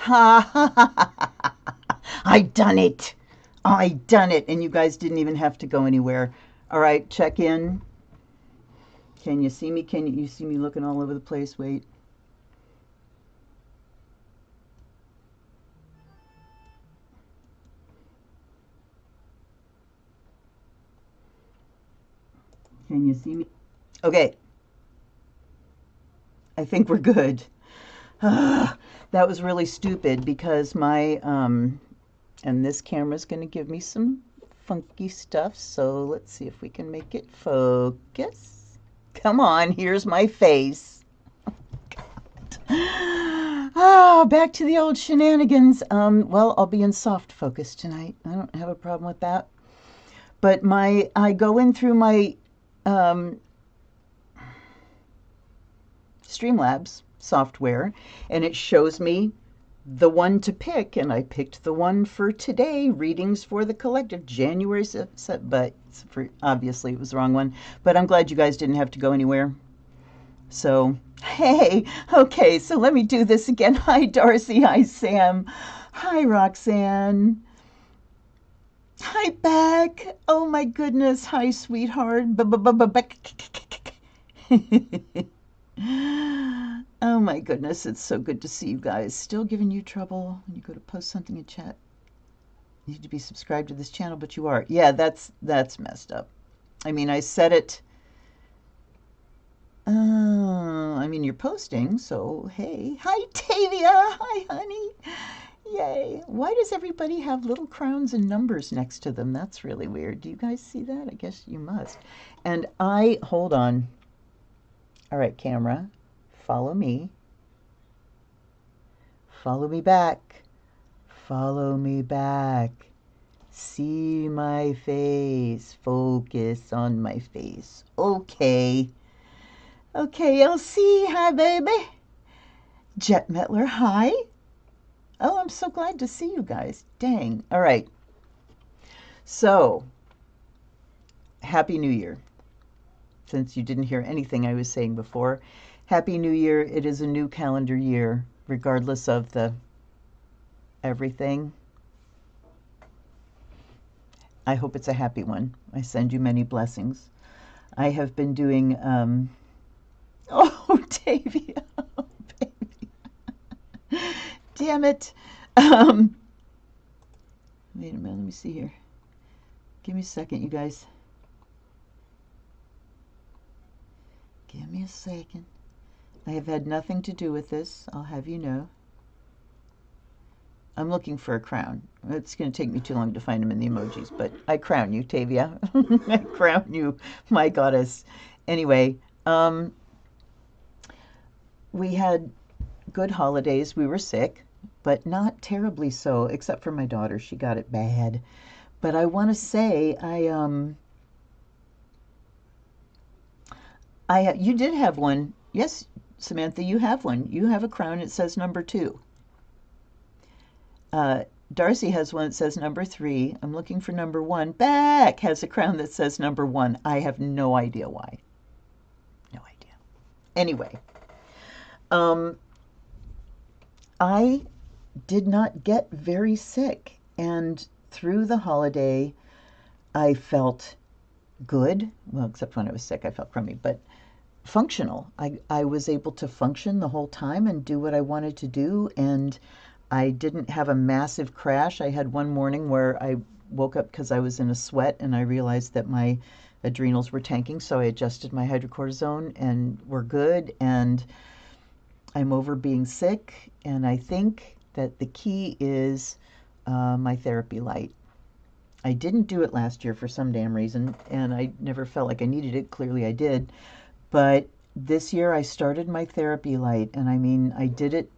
Ha ha ha ha. I done it. I done it. And you guys didn't even have to go anywhere. All right, check in. Can you see me? Can you see me looking all over the place? Wait. Can you see me? Okay, I think we're good. That was really stupid because and this camera's going to give me some funky stuff. So let's see if we can make it focus. Come on, here's my face. Ah, back to the old shenanigans. Well, I'll be in soft focus tonight. I don't have a problem with that. But I go in through my um, Streamlabs software, and it shows me the one to pick, and I picked the one for today, Readings for the Collective, January, but obviously it was the wrong one. But I'm glad you guys didn't have to go anywhere. So, hey, okay, so let me do this again. Hi, Darcy. Hi, Sam. Hi, Roxanne. Hi, Beck. Oh, my goodness. Hi, sweetheart. Beck. Oh my goodness, it's so good to see you guys. Still giving you trouble when you go to post something in chat. You need to be subscribed to this channel, but you are. Yeah, that's messed up. I mean, I said it. I mean, you're posting, so hey. Hi, Tavia. Hi, honey. Yay. Why does everybody have little crowns and numbers next to them? That's really weird. Do you guys see that? I guess you must. And hold on. All right, camera, follow me. Follow me back. Follow me back. See my face. Focus on my face. Okay. Okay, LC, hi, baby. Jet Metler, hi. Oh, I'm so glad to see you guys. Dang. All right. So, Happy New Year. Since you didn't hear anything I was saying before, Happy New Year. It is a new calendar year, regardless of the everything. I hope it's a happy one. I send you many blessings. I have been doing, oh, Tavia, oh, baby. Damn it. Wait a minute, let me see here. Give me a second, you guys. Give me a second. I have had nothing to do with this, I'll have you know. I'm looking for a crown. It's going to take me too long to find them in the emojis, but I crown you, Tavia. I crown you, my goddess. Anyway, we had good holidays. We were sick, but not terribly so, except for my daughter. She got it bad. But I want to say, you did have one. Yes, Samantha, you have one. You have a crown. It says number 2. Darcy has one that says number 3. I'm looking for number 1. Beck has a crown that says number 1. I have no idea why. No idea. Anyway, I did not get very sick, and through the holiday, I felt good. Well, except when I was sick, I felt crummy, but functional. I was able to function the whole time and do what I wanted to do, and I didn't have a massive crash. I had one morning where I woke up because I was in a sweat and I realized that my adrenals were tanking, so I adjusted my hydrocortisone and we're good, and I'm over being sick, and I think that the key is my therapy light. I didn't do it last year for some damn reason, and I never felt like I needed it. Clearly I did. But this year I started my therapy light, and I mean, I did it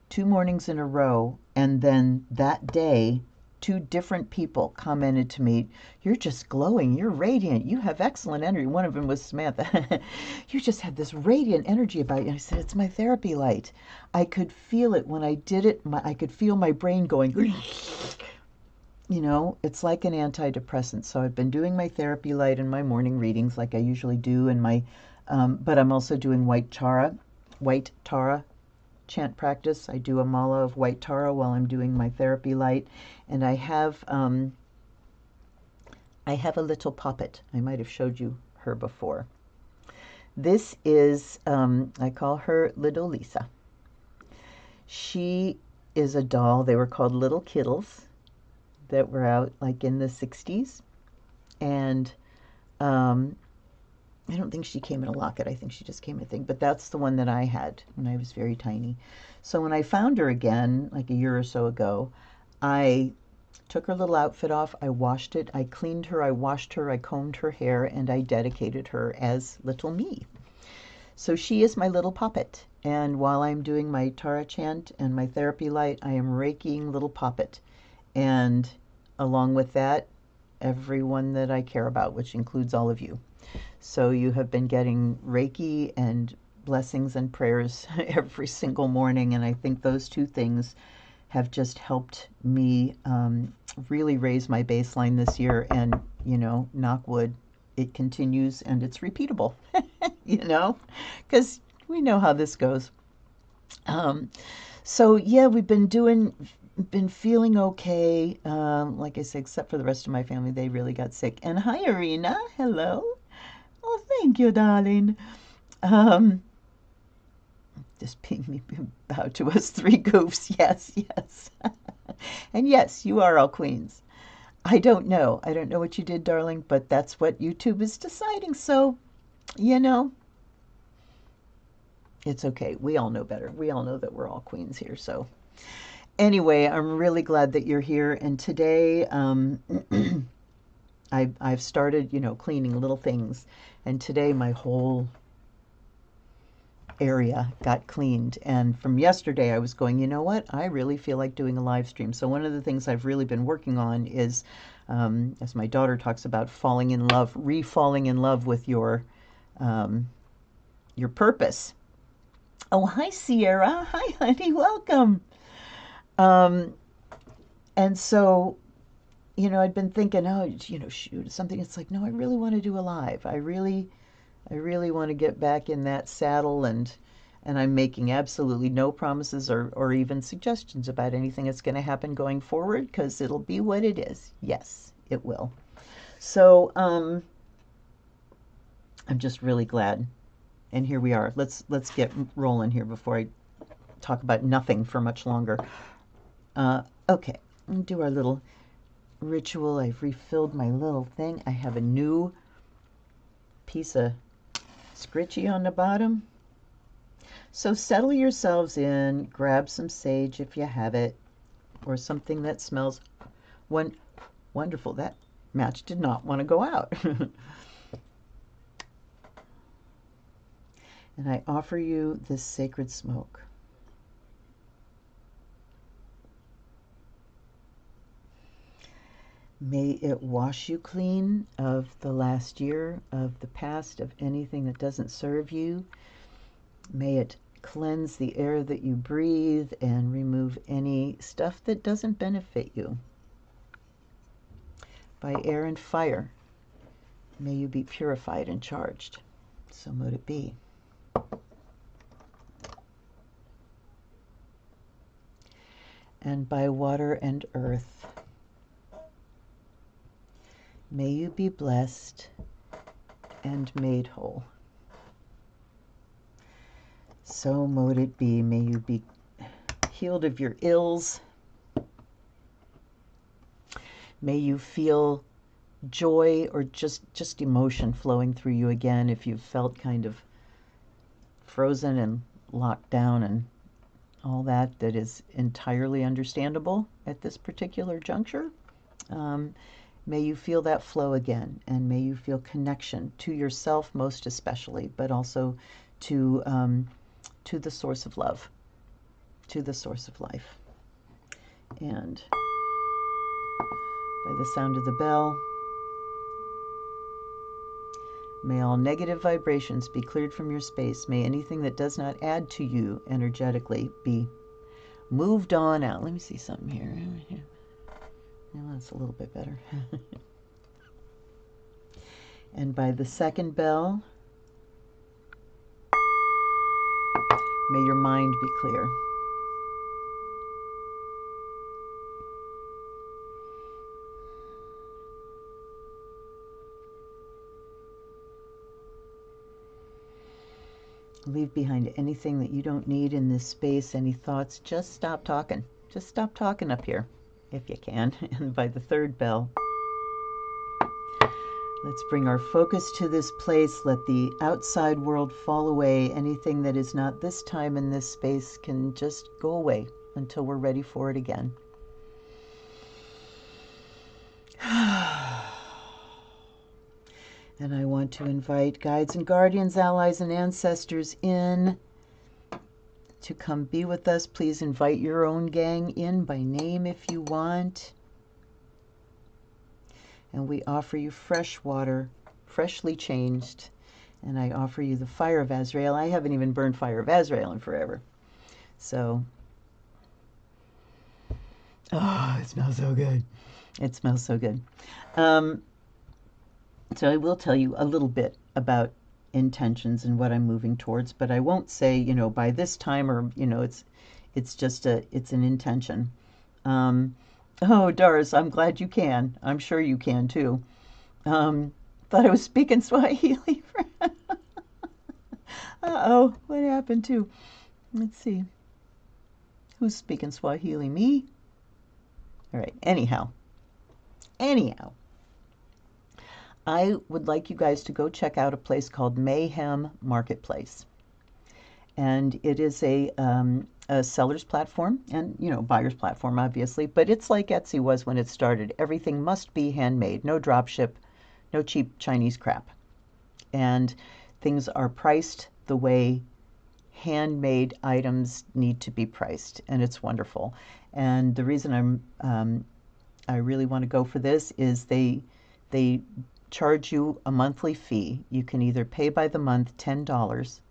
2 mornings in a row, and then that day, 2 different people commented to me, "You're just glowing, you're radiant, you have excellent energy." One of them was Samantha. "You just have this radiant energy about you." I said, "It's my therapy light." I could feel it when I did it. I could feel my brain going, you know, it's like an antidepressant. So I've been doing my therapy light and my morning readings like I usually do, and but I'm also doing white Tara, chant practice. I do a mala of white tara while I'm doing my therapy light, and I have a little puppet. I might have showed you her before. This is, I call her Little Lisa. She is a doll. They were called Little Kittles that were out like in the 60s. And I don't think she came in a locket. I think she just came in a thing. But that's the one that I had when I was very tiny. So when I found her again, like a year or so ago, I took her little outfit off, I washed it, I cleaned her, I washed her, I combed her hair, and I dedicated her as little me. So she is my little puppet. And while I'm doing my Tara chant and my therapy light, I am raking little puppet. And along with that, everyone that I care about, which includes all of you. So you have been getting Reiki and blessings and prayers every single morning. And I think those two things have just helped me really raise my baseline this year. And, you know, knock wood, it continues and it's repeatable, you know, because we know how this goes. So yeah, we've been feeling okay. Like I said, except for the rest of my family, they really got sick. And hi, Arena. Hello. Oh, thank you, darling. Um, just ping me bow to us three goofs. Yes, yes. And yes, you are all queens. I don't know. I don't know what you did, darling, but that's what YouTube is deciding. So, you know, it's okay. We all know better. We all know that we're all queens here. So, anyway, I'm really glad that you're here. And today, I've started, you know, cleaning little things. And today, my whole area got cleaned. And from yesterday, I was going, you know what? I really feel like doing a live stream. So one of the things I've really been working on is, as my daughter talks about, falling in love, re-falling in love with your purpose. Oh, hi, Sierra. Hi, honey. Welcome. Um, and so, you know, I'd been thinking, oh, you know, shoot, something. It's like, no, I really want to do a live. I really want to get back in that saddle, and I'm making absolutely no promises or even suggestions about anything that's going to happen going forward because it'll be what it is. Yes, it will. So I'm just really glad. And here we are. Let's get rolling here before I talk about nothing for much longer. Okay, do our little ritual. I've refilled my little thing. I have a new piece of scritchy on the bottom. So settle yourselves in, grab some sage if you have it, or something that smells wonderful. That match did not want to go out. And I offer you this sacred smoke. May it wash you clean of the last year, of the past, of anything that doesn't serve you. May it cleanse the air that you breathe and remove any stuff that doesn't benefit you. By air and fire, may you be purified and charged. So mote it be. And by water and earth, may you be blessed and made whole. So mote it be. May you be healed of your ills. May you feel joy or just emotion flowing through you again if you've felt kind of frozen and locked down and all that is entirely understandable at this particular juncture. May you feel that flow again, and may you feel connection to yourself most especially, but also to the source of love, to the source of life. And by the sound of the bell, may all negative vibrations be cleared from your space. May anything that does not add to you energetically be moved on out. Let me see something here. Well, that's a little bit better. And by the second bell, May your mind be clear. Leave behind anything that you don't need in this space, any thoughts. Just stop talking. Just stop talking up here, if you can. And by the third bell, let's bring our focus to this place. Let the outside world fall away. Anything that is not this time in this space can just go away until we're ready for it again. And I want to invite guides and guardians, allies and ancestors in to come be with us. Please invite your own gang in by name if you want. And we offer you fresh water, freshly changed. And I offer you the fire of Azrael. I haven't even burned fire of Azrael in forever. So, oh, it smells so good. It smells so good. So I will tell you a little bit about intentions and what I'm moving towards, but I won't say, by this time, or, it's just it's an intention. Oh, Doris, I'm glad you can. I'm sure you can too. Thought I was speaking Swahili. Uh-oh, what happened to? Let's see. Who's speaking Swahili? Me? All right, anyhow. I would like you guys to go check out a place called Mayhem Marketplace. And it is a seller's platform and, buyer's platform, obviously. But it's like Etsy was when it started. Everything must be handmade. No drop ship, no cheap Chinese crap. And things are priced the way handmade items need to be priced. And it's wonderful. And the reason I really want to go for this is they charge you a monthly fee. You can either pay by the month $10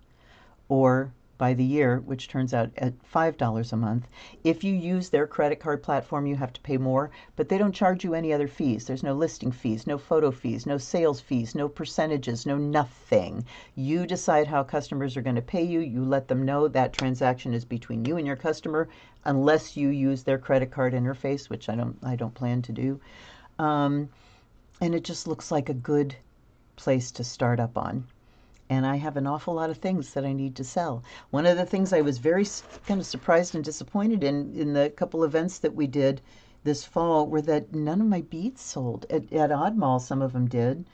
or by the year, which turns out at $5 a month. If you use their credit card platform, you have to pay more, but they don't charge you any other fees. There's no listing fees, no photo fees, no sales fees, no percentages, no nothing. You decide how customers are going to pay you. You let them know that transaction is between you and your customer, unless you use their credit card interface, which I don't plan to do. And it just looks like a good place to start up on. And I have an awful lot of things that I need to sell. One of the things I was very kind of surprised and disappointed in the couple events that we did this fall were that none of my beads sold. At Odd Mall, some of them did.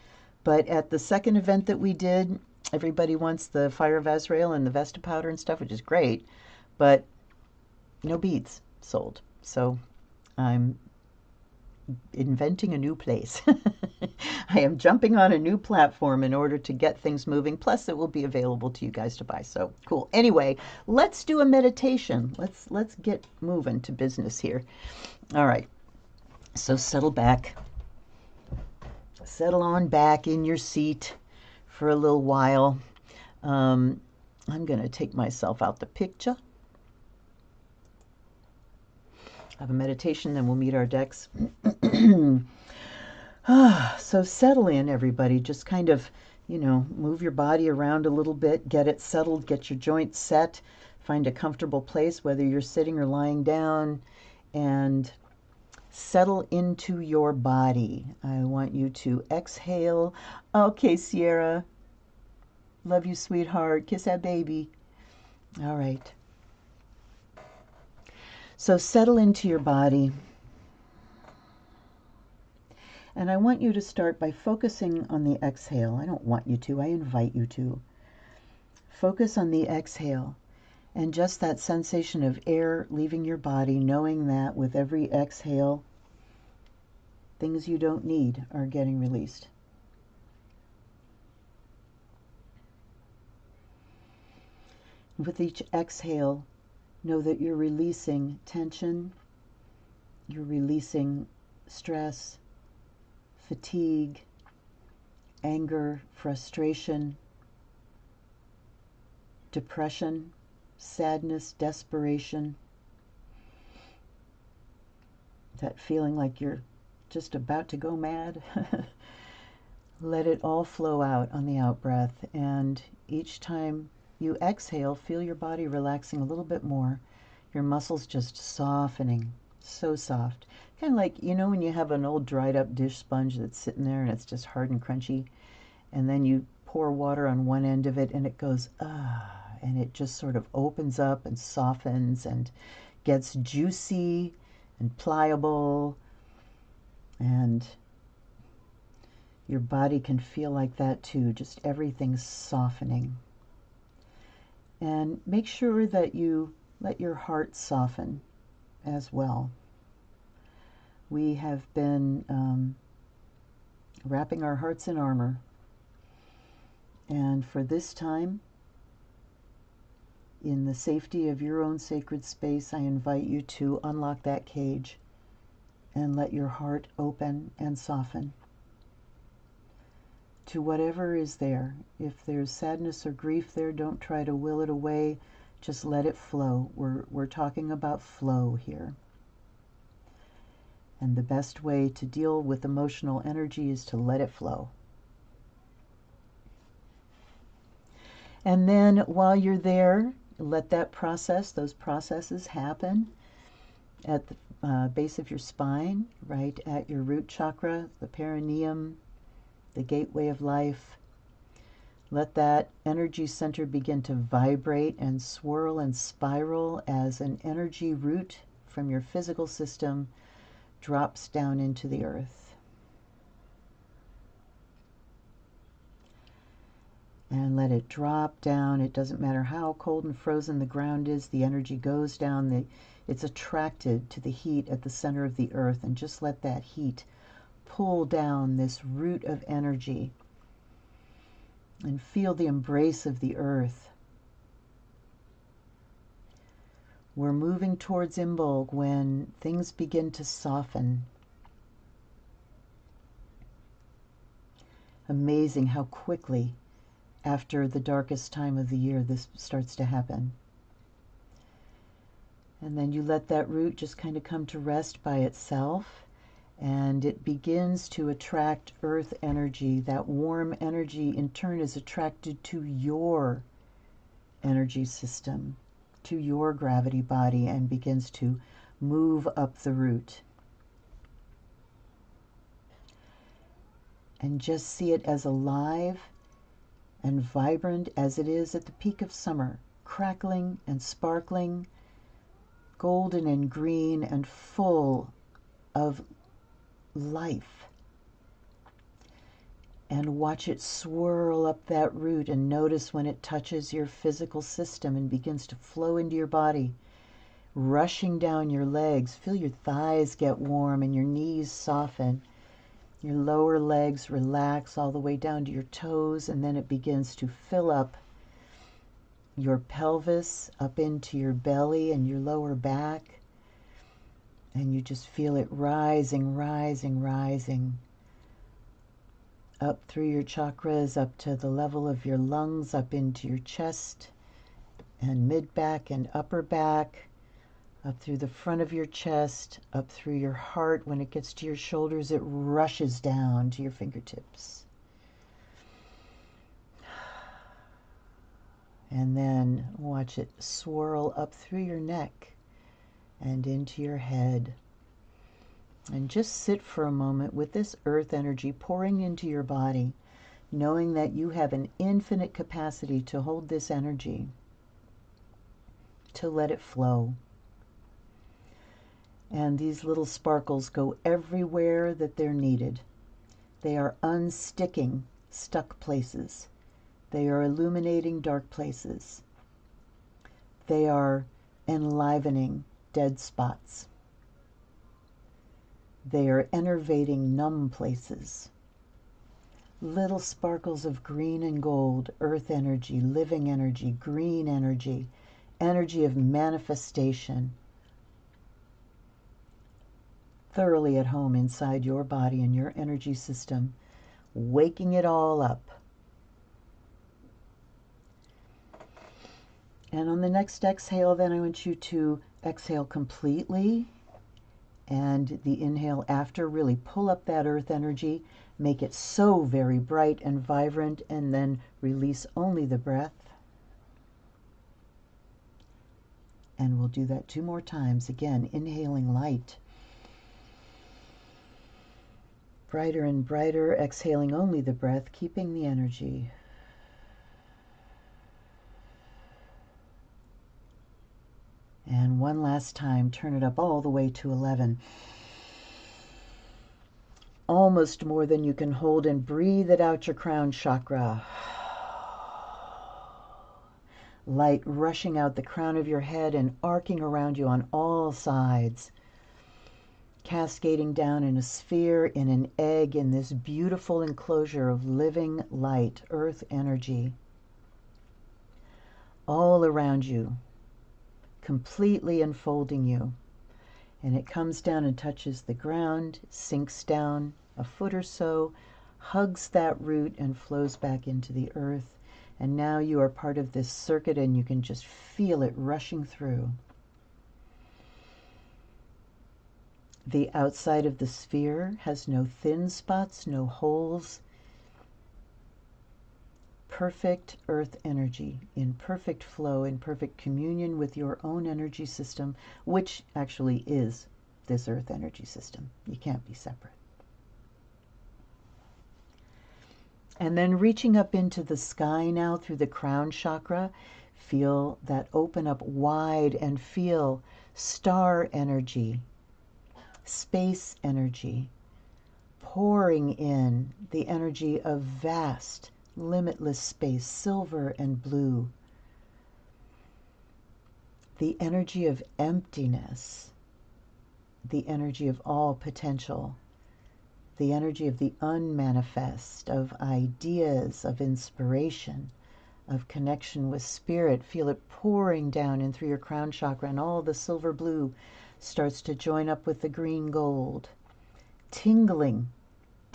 But at the second event that we did, everybody wants the Fire of Azrael and the Vesta powder and stuff, which is great. But no beads sold. So I'm inventing a new place. I am jumping on a new platform in order to get things moving. Plus, it will be available to you guys to buy. So cool. Anyway, let's do a meditation. Let's get moving to business here. All right. So settle back. Settle on back in your seat for a little while. I'm going to take myself out the picture. Have a meditation, then we'll meet our decks. So settle in, everybody. Just kind of, move your body around a little bit, get it settled, get your joints set, find a comfortable place, whether you're sitting or lying down, and settle into your body. I want you to exhale. Okay, Sierra. Love you, sweetheart. Kiss that baby. All right. So settle into your body. And I want you to start by focusing on the exhale. I don't want you to, I invite you to. Focus on the exhale and just that sensation of air leaving your body, knowing that with every exhale, things you don't need are getting released. With each exhale, know that you're releasing tension, you're releasing stress, fatigue, anger, frustration, depression, sadness, desperation, that feeling like you're just about to go mad. Let it all flow out on the out breath, and each time you exhale, feel your body relaxing a little bit more. Your muscles just softening, so soft. Kind of like, you know, when you have an old dried up dish sponge that's sitting there and it's just hard and crunchy, and then you pour water on one end of it and it goes, and it just sort of opens up and softens and gets juicy and pliable, and your body can feel like that too, just everything's softening. And make sure that you let your heart soften as well. We have been wrapping our hearts in armor, and for this time, in the safety of your own sacred space, I invite you to unlock that cage and let your heart open and soften to whatever is there. If there's sadness or grief there, don't try to will it away. Just let it flow. We're talking about flow here. And the best way to deal with emotional energy is to let it flow. And then while you're there, let that process, those processes happen at the base of your spine, right at your root chakra, the perineum, the gateway of life. Let that energy center begin to vibrate and swirl and spiral as an energy root from your physical system drops down into the earth. And let it drop down. It doesn't matter how cold and frozen the ground is, the energy goes down. It's attracted to the heat at the center of the earth, and just let that heat pull down this root of energy and feel the embrace of the earth. We're moving towards Imbolg when things begin to soften. Amazing how quickly after the darkest time of the year this starts to happen. And then you let that root just kind of come to rest by itself, and it begins to attract earth energy. That warm energy in turn is attracted to your energy system, to your gravity body, and begins to move up the root. And just see it as alive and vibrant as it is at the peak of summer, crackling and sparkling, golden and green and full of life. And watch it swirl up that root, and notice when it touches your physical system and begins to flow into your body, rushing down your legs. Feel your thighs get warm and your knees soften. Your lower legs relax all the way down to your toes, and then it begins to fill up your pelvis up into your belly and your lower back. And you just feel it rising, rising, rising up through your chakras, up to the level of your lungs, up into your chest and mid-back and upper back, up through the front of your chest, up through your heart. When it gets to your shoulders, it rushes down to your fingertips. And then watch it swirl up through your neck and into your head. And just sit for a moment with this earth energy pouring into your body, knowing that you have an infinite capacity to hold this energy, to let it flow. And these little sparkles go everywhere that they're needed. They are unsticking stuck places. They are illuminating dark places. They are enlivening dead spots. They are enervating numb places. Little sparkles of green and gold, earth energy, living energy, green energy, energy of manifestation, thoroughly at home inside your body and your energy system, waking it all up. And on the next exhale, then I want you to exhale completely, and the inhale after, really pull up that earth energy, make it so very bright and vibrant, and then release only the breath. And we'll do that 2 more times. Again, inhaling light. Brighter and brighter, exhaling only the breath, keeping the energy. And one last time, turn it up all the way to 11. Almost more than you can hold, and breathe it out your crown chakra. Light rushing out the crown of your head and arcing around you on all sides. Cascading down in a sphere, in an egg, in this beautiful enclosure of living light, earth energy. All around you, completely enfolding you. And it comes down and touches the ground, sinks down a foot or so, hugs that root and flows back into the earth. And now you are part of this circuit and you can just feel it rushing through. The outside of the sphere has no thin spots, no holes. Perfect earth energy, in perfect flow, in perfect communion with your own energy system, which actually is this earth energy system. You can't be separate. And then reaching up into the sky now through the crown chakra, feel that open up wide and feel star energy, space energy, pouring in the energy of vast, limitless space, silver and blue. The energy of emptiness, the energy of all potential, the energy of the unmanifest, of ideas, of inspiration, of connection with spirit. Feel it pouring down in through your crown chakra, and all the silver blue starts to join up with the green gold, tingling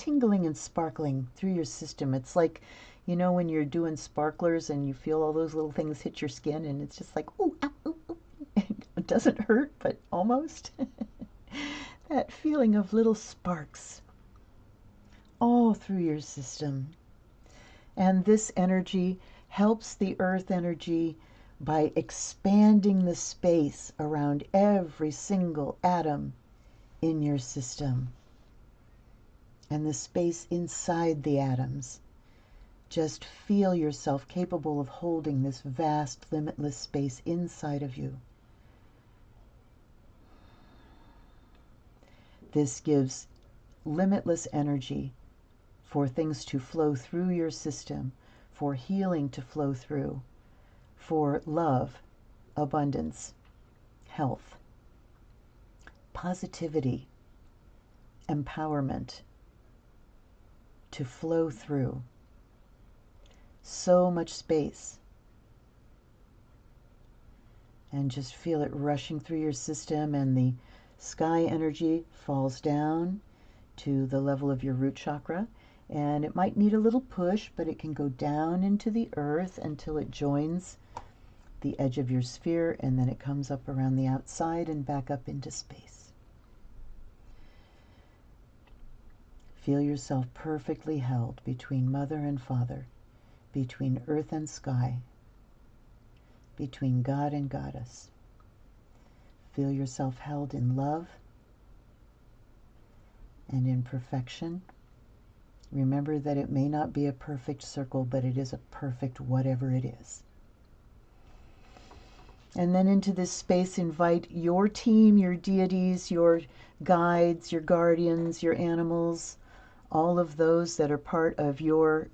and sparkling through your system. It's like, you know, when you're doing sparklers and you feel all those little things hit your skin, and it's just like, ooh, ow, ooh, ooh. It doesn't hurt, but almost. That feeling of little sparks all through your system. And this energy helps the earth energy by expanding the space around every single atom in your system. And the space inside the atoms. Just feel yourself capable of holding this vast, limitless space inside of you. This gives limitless energy for things to flow through your system, for healing to flow through, for love, abundance, health, positivity, empowerment to flow through. So much space. And just feel it rushing through your system, and the sky energy falls down to the level of your root chakra. And it might need a little push, but it can go down into the earth until it joins the edge of your sphere, and then it comes up around the outside and back up into space. Feel yourself perfectly held between Mother and Father, between earth and sky, between God and Goddess. Feel yourself held in love and in perfection. Remember that it may not be a perfect circle, but it is a perfect whatever it is. And then into this space, invite your team, your deities, your guides, your guardians, your animals, all of those that are part of your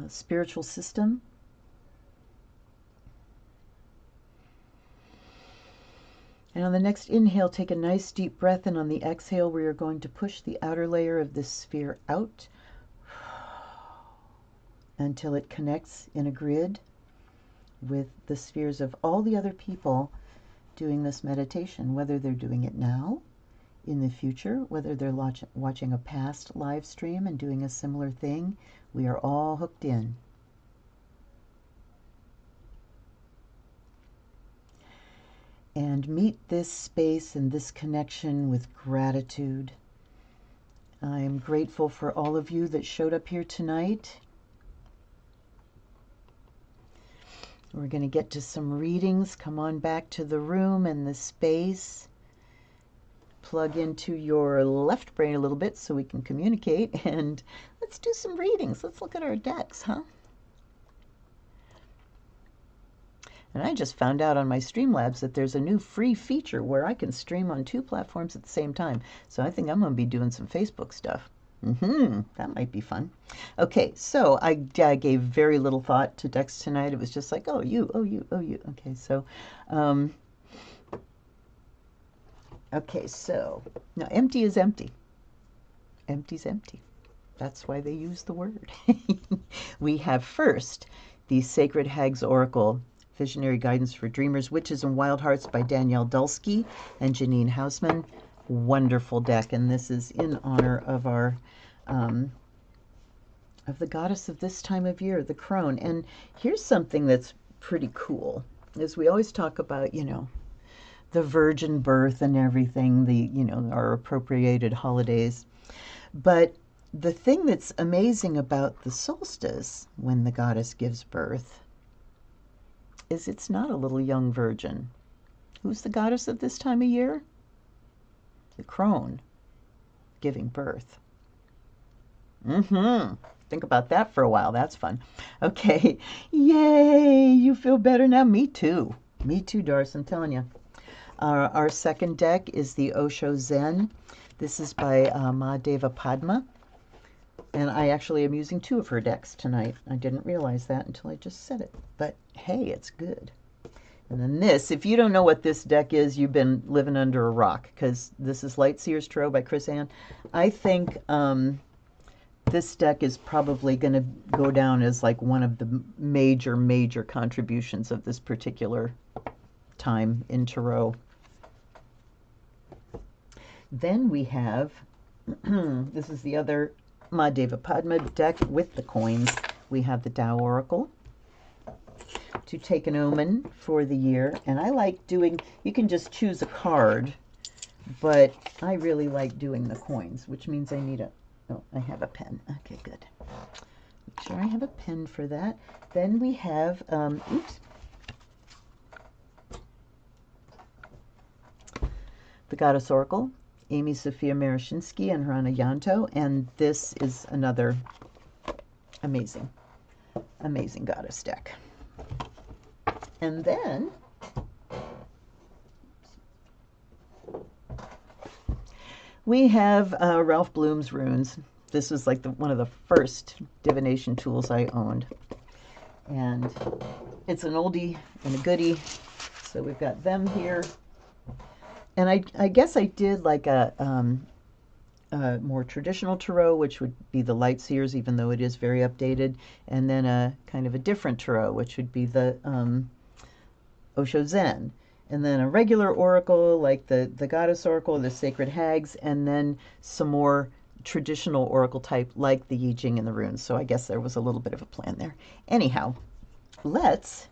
spiritual system. And on the next inhale, take a nice deep breath, and on the exhale, we are going to push the outer layer of this sphere out until it connects in a grid with the spheres of all the other people doing this meditation, whether they're doing it now, in the future, whether they're watching a past live stream and doing a similar thing. We are all hooked in. And meet this space and this connection with gratitude. I am grateful for all of you that showed up here tonight. We're going to get to some readings. Come on back to the room and the space. Plug into your left brain a little bit so we can communicate, and let's do some readings. Let's look at our decks, huh? And I just found out on my Streamlabs that there's a new free feature where I can stream on 2 platforms at the same time. So I think I'm going to be doing some Facebook stuff. That might be fun. Okay, so I gave very little thought to decks tonight. It was just like, oh, you, oh, you, oh, you. Okay, so, now empty is empty. Empty's empty. That's why they use the word. We have first the Sacred Hags Oracle, Visionary Guidance for Dreamers, Witches, and Wild Hearts by Danielle Dulski and Janine Hausman. Wonderful deck, and this is in honor of our of the goddess of this time of year, the crone. And here's something that's pretty cool, is we always talk about, you know, the virgin birth and everything, the, you know, our appropriated holidays. But the thing that's amazing about the solstice, when the goddess gives birth, is it's not a little young virgin. Who's the goddess of this time of year? The crone giving birth. Think about that for a while. That's fun. Okay. Yay! You feel better now? Me too. Me too, Doris. I'm telling you. Our second deck is the Osho Zen. This is by Mahadeva Padma. And I actually am using 2 of her decks tonight. I didn't realize that until I just said it. But hey, it's good. And then this, if you don't know what this deck is, you've been living under a rock, because this is Light Seers Tarot by Chris Ann. I think this deck is probably going to go down as like one of the major contributions of this particular time in Tarot. Then we have, this is the other Mahadeva Padma deck with the coins. We have the Tao Oracle to take an omen for the year. And I like doing, you can just choose a card, but I really like doing the coins, which means I need a, oh, I have a pen. Okay, good. Make sure I have a pen for that. Then we have, oops, the Goddess Oracle, Amy Sophia Marashinsky and Hrana Yanto, and this is another amazing goddess deck. And then we have Ralph Bloom's runes. This was like one of the first divination tools I owned, and it's an oldie and a goodie. So we've got them here. And I guess I did like a more traditional tarot, which would be the Light Seers, even though it is very updated, and then a kind of a different tarot, which would be the Osho Zen, and then a regular oracle like the Goddess Oracle, the Sacred Hags, and then some more traditional oracle type like the I Ching and the runes. So I guess there was a little bit of a plan there. Anyhow, let's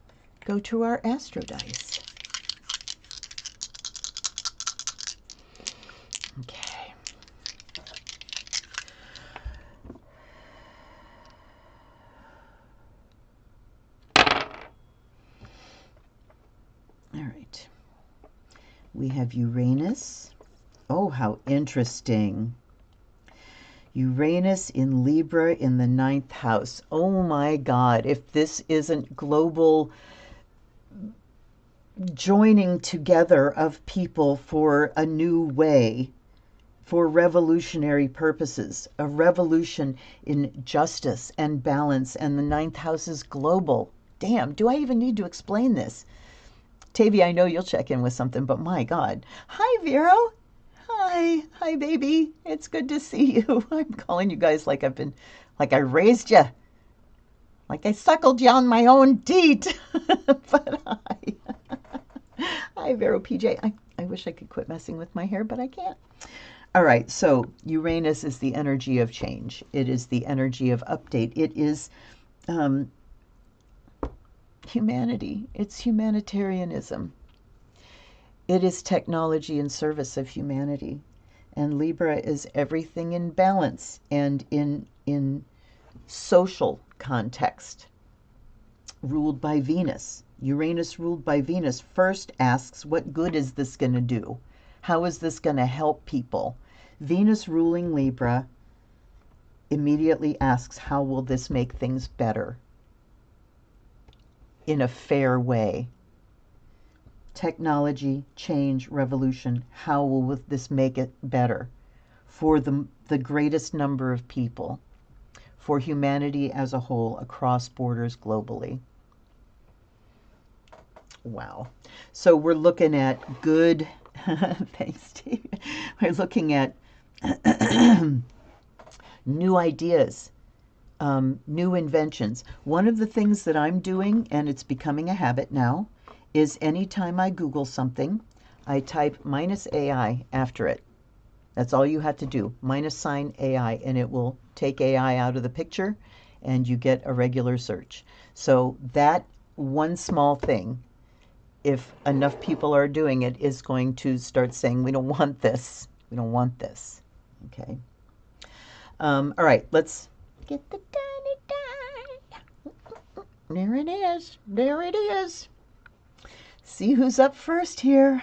go to our Astro Dice. Okay. All right. We have Uranus. Oh, how interesting. Uranus in Libra in the 9th house. Oh my God. If this isn't global joining together of people for a new way, for revolutionary purposes, a revolution in justice and balance, and the 9th house is global. Damn, do I even need to explain this? Tavy, I know you'll check in with something, but my God. Hi, Vero. Hi, baby. It's good to see you. I'm calling you guys like I raised you, like I suckled you on my own teat. But hi, Vero PJ. I wish I could quit messing with my hair, but I can't. All right, so Uranus is the energy of change. It is the energy of update. It is humanity. It's humanitarianism. It is technology in service of humanity. And Libra is everything in balance and in social context, ruled by Venus. Uranus ruled by Venus first asks, what good is this going to do? How is this going to help people? Venus ruling Libra immediately asks, how will this make things better in a fair way? Technology, change, revolution, how will this make it better for the greatest number of people, for humanity as a whole, across borders globally? Wow. So we're looking at good, thanks, Steve. We're looking at new ideas, new inventions. One of the things that I'm doing, and it's becoming a habit now, is anytime I Google something, I type -AI after it. That's all you have to do, -AI, and it will take AI out of the picture, and you get a regular search. So that one small thing, if enough people are doing it, is going to start saying, we don't want this. We don't want this. Okay. All right, let's get the tiny die. There it is. There it is. See who's up first here.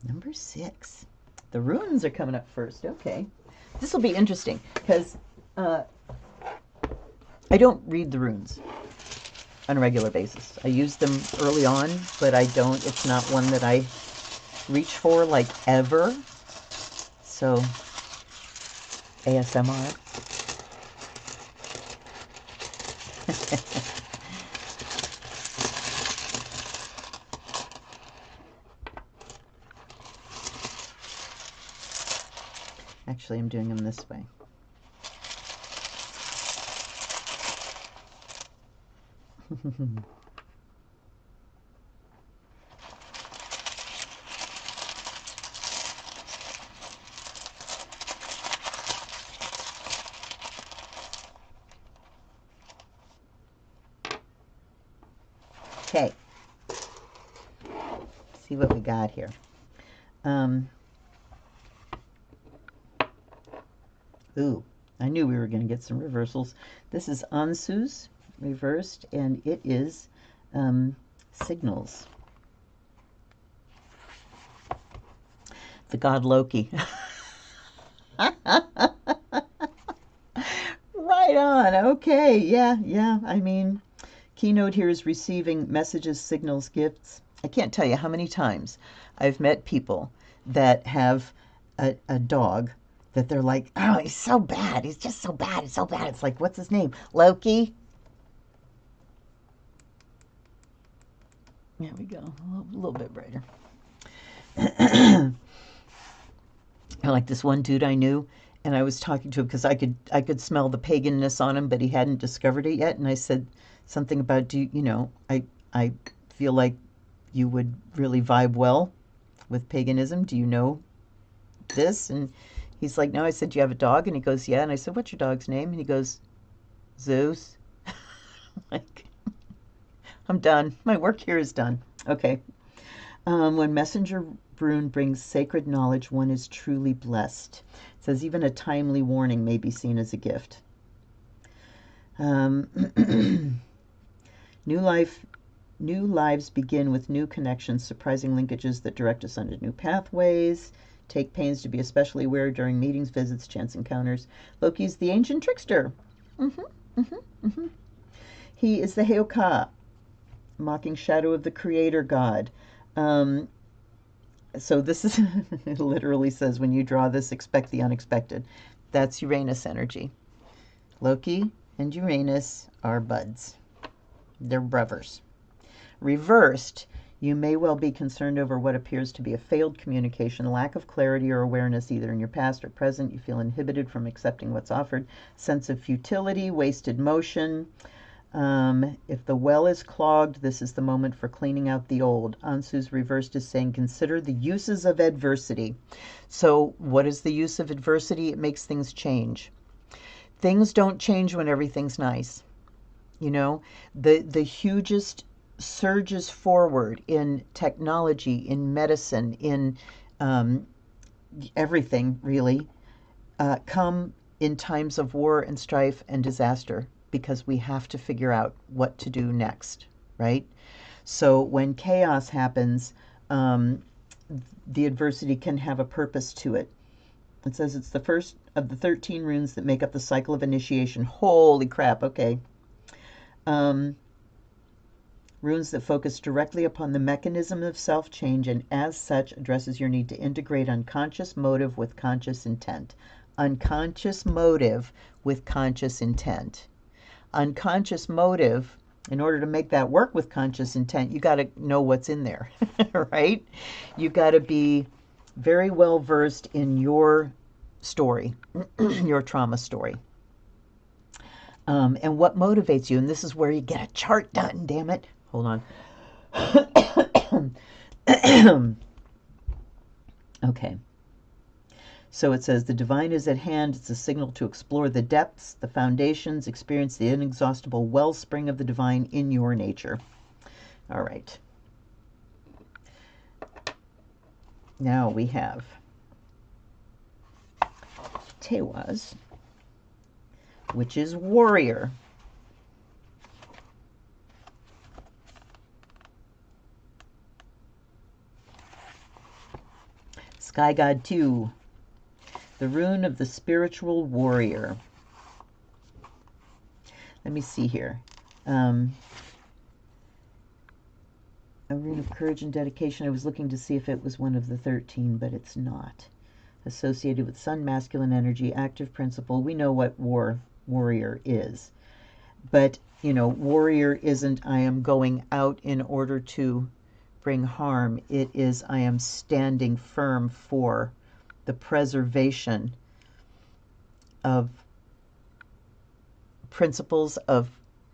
Number 6. The runes are coming up first. Okay. This will be interesting because I don't read the runes on a regular basis. I use them early on, but I don't. It's not one that I reach for like ever. So ASMR. Actually, I'm doing them this way. Okay. See what we got here. Ooh, I knew we were going to get some reversals. This is Ansu's reversed, and it is Signals. The god Loki. Right on. Okay. Yeah. I mean, keynote here is receiving messages, signals, gifts. I can't tell you how many times I've met people that have a dog that they're like, oh, he's so bad. He's just so bad. It's so bad. It's like, what's his name? Loki. There we go. A little bit brighter. Like this one dude I knew, and I was talking to him because I could smell the paganness on him, but he hadn't discovered it yet. And I said something about, I feel like you would really vibe well with paganism. Do you know this? And he's like, no. I said, do you have a dog? And he goes, yeah. And I said, what's your dog's name? And he goes, Zeus. Like, I'm done. My work here is done. Okay. When Messenger Rune brings sacred knowledge, one is truly blessed. It says even a timely warning may be seen as a gift. New lives begin with new connections, surprising linkages that direct us onto new pathways. Take pains to be especially aware during meetings, visits, chance encounters. Loki's the ancient trickster. He is the Heoka, mocking shadow of the creator god. So this is, it literally says, when you draw this, expect the unexpected. That's Uranus energy. Loki and Uranus are buds. They're brothers. Reversed, you may well be concerned over what appears to be a failed communication, lack of clarity or awareness either in your past or present. You feel inhibited from accepting what's offered, sense of futility, wasted motion. If the well is clogged, this is the moment for cleaning out the old. Ansu's reversed is saying, consider the uses of adversity. So what is the use of adversity? It makes things change. Things don't change when everything's nice. The hugest surges forward in technology, in medicine, in everything really, come in times of war and strife and disaster, because we have to figure out what to do next. right? So when chaos happens, the adversity can have a purpose to it. It says it's the first of the 13 runes that make up the cycle of initiation. Holy crap, okay. Runes that focus directly upon the mechanism of self-change and as such addresses your need to integrate unconscious motive with conscious intent. Unconscious motive with conscious intent. Unconscious motive, in order to make that work with conscious intent, you got to know what's in there, right? You got to be very well versed in your story, your trauma story. And what motivates you. And this is where you get a chart done, damn it. Hold on. Okay. So it says, the divine is at hand. It's a signal to explore the depths, the foundations, experience the inexhaustible wellspring of the divine in your nature. All right. Now we have Tewaz, which is warrior. Sky God 2, the rune of the spiritual warrior. Let me see here. A rune of courage and dedication. I was looking to see if it was one of the 13, but it's not. Associated with sun, masculine energy, active principle. We know what warrior is. But, you know, warrior isn't I am going out in order to bring harm. It is I am standing firm for the preservation of principles of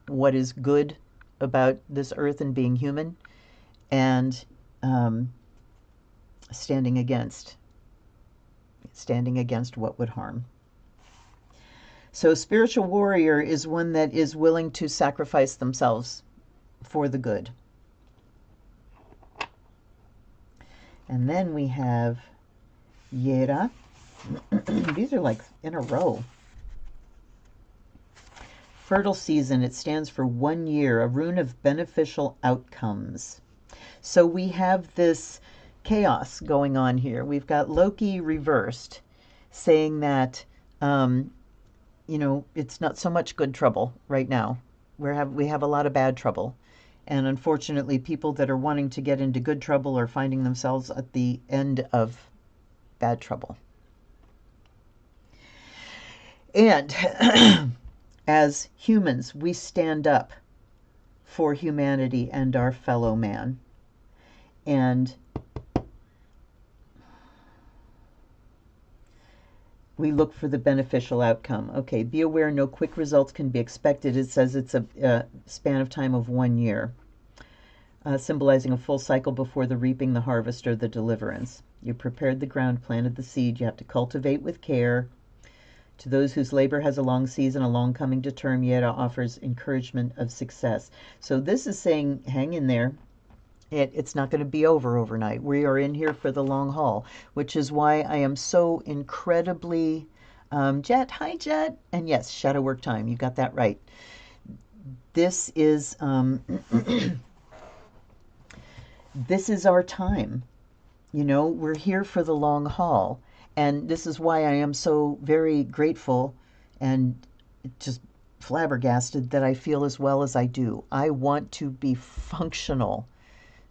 what is good about this earth and being human, and standing against what would harm. So spiritual warrior is one that is willing to sacrifice themselves for the good. And then we have Yera. These are like in a row. Fertile season. It stands for 1 year, a rune of beneficial outcomes. So we have this chaos going on here. We've got Loki reversed, saying that, you know, it's not so much good trouble right now. We have a lot of bad trouble. And unfortunately, people that are wanting to get into good trouble are finding themselves at the end of bad trouble. And as humans, we stand up for humanity and our fellow man. And we look for the beneficial outcome. Okay, be aware no quick results can be expected. It says it's a span of time of 1 year, symbolizing a full cycle before the reaping, the harvest, or the deliverance. You prepared the ground, planted the seed. You have to cultivate with care. To those whose labor has a long season, a long coming to term, Yera offers encouragement of success. So this is saying, hang in there. It's not going to be over overnight. We are in here for the long haul, which is why I am so incredibly, Jet, hi Jet, and yes, shadow work time, you got that right. This is, this is our time. You know, we're here for the long haul, and this is why I am so very grateful and just flabbergasted that I feel as well as I do. I want to be functional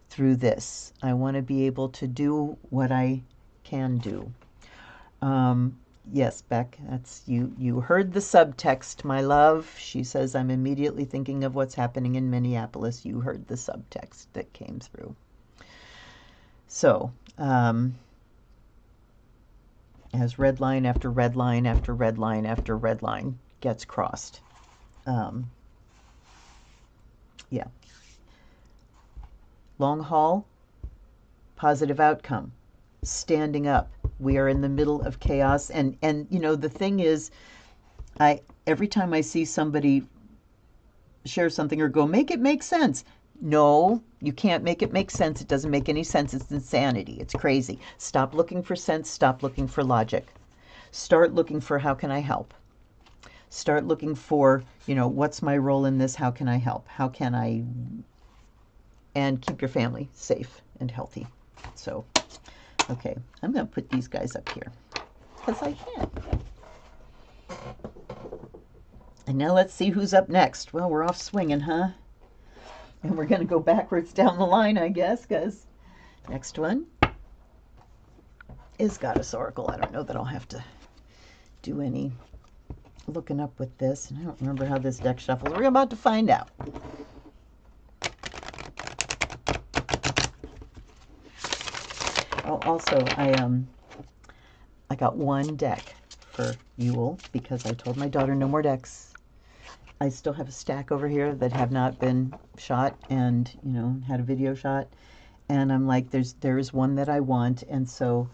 through this. I want to be able to do what I can do. Yes, Beck, that's you. You heard the subtext, my love. She says, I'm immediately thinking of what's happening in Minneapolis. You heard the subtext that came through. So, as red line after red line after red line after red line gets crossed. Yeah. Long haul, positive outcome, standing up. We are in the middle of chaos. And you know, the thing is, every time I see somebody share something or go, make it make sense. No, you can't make it make sense. It doesn't make any sense. It's insanity. It's crazy. Stop looking for sense. Stop looking for logic. Start looking for how can I help? Start looking for, you know, what's my role in this? How can I help? How can I and keep your family safe and healthy. So, okay, I'm going to put these guys up here because I can. And now let's see who's up next. Well, we're off swinging, huh? And we're going to go backwards down the line, I guess, because next one is Goddess Oracle. I don't know that I'll have to do any looking up with this. And I don't remember how this deck shuffles. We're about to find out. Oh, also, I got one deck for Yule because I told my daughter no more decks. I still have a stack over here that have not been shot and, you know, had a video shot. And I'm like, there's one that I want. And so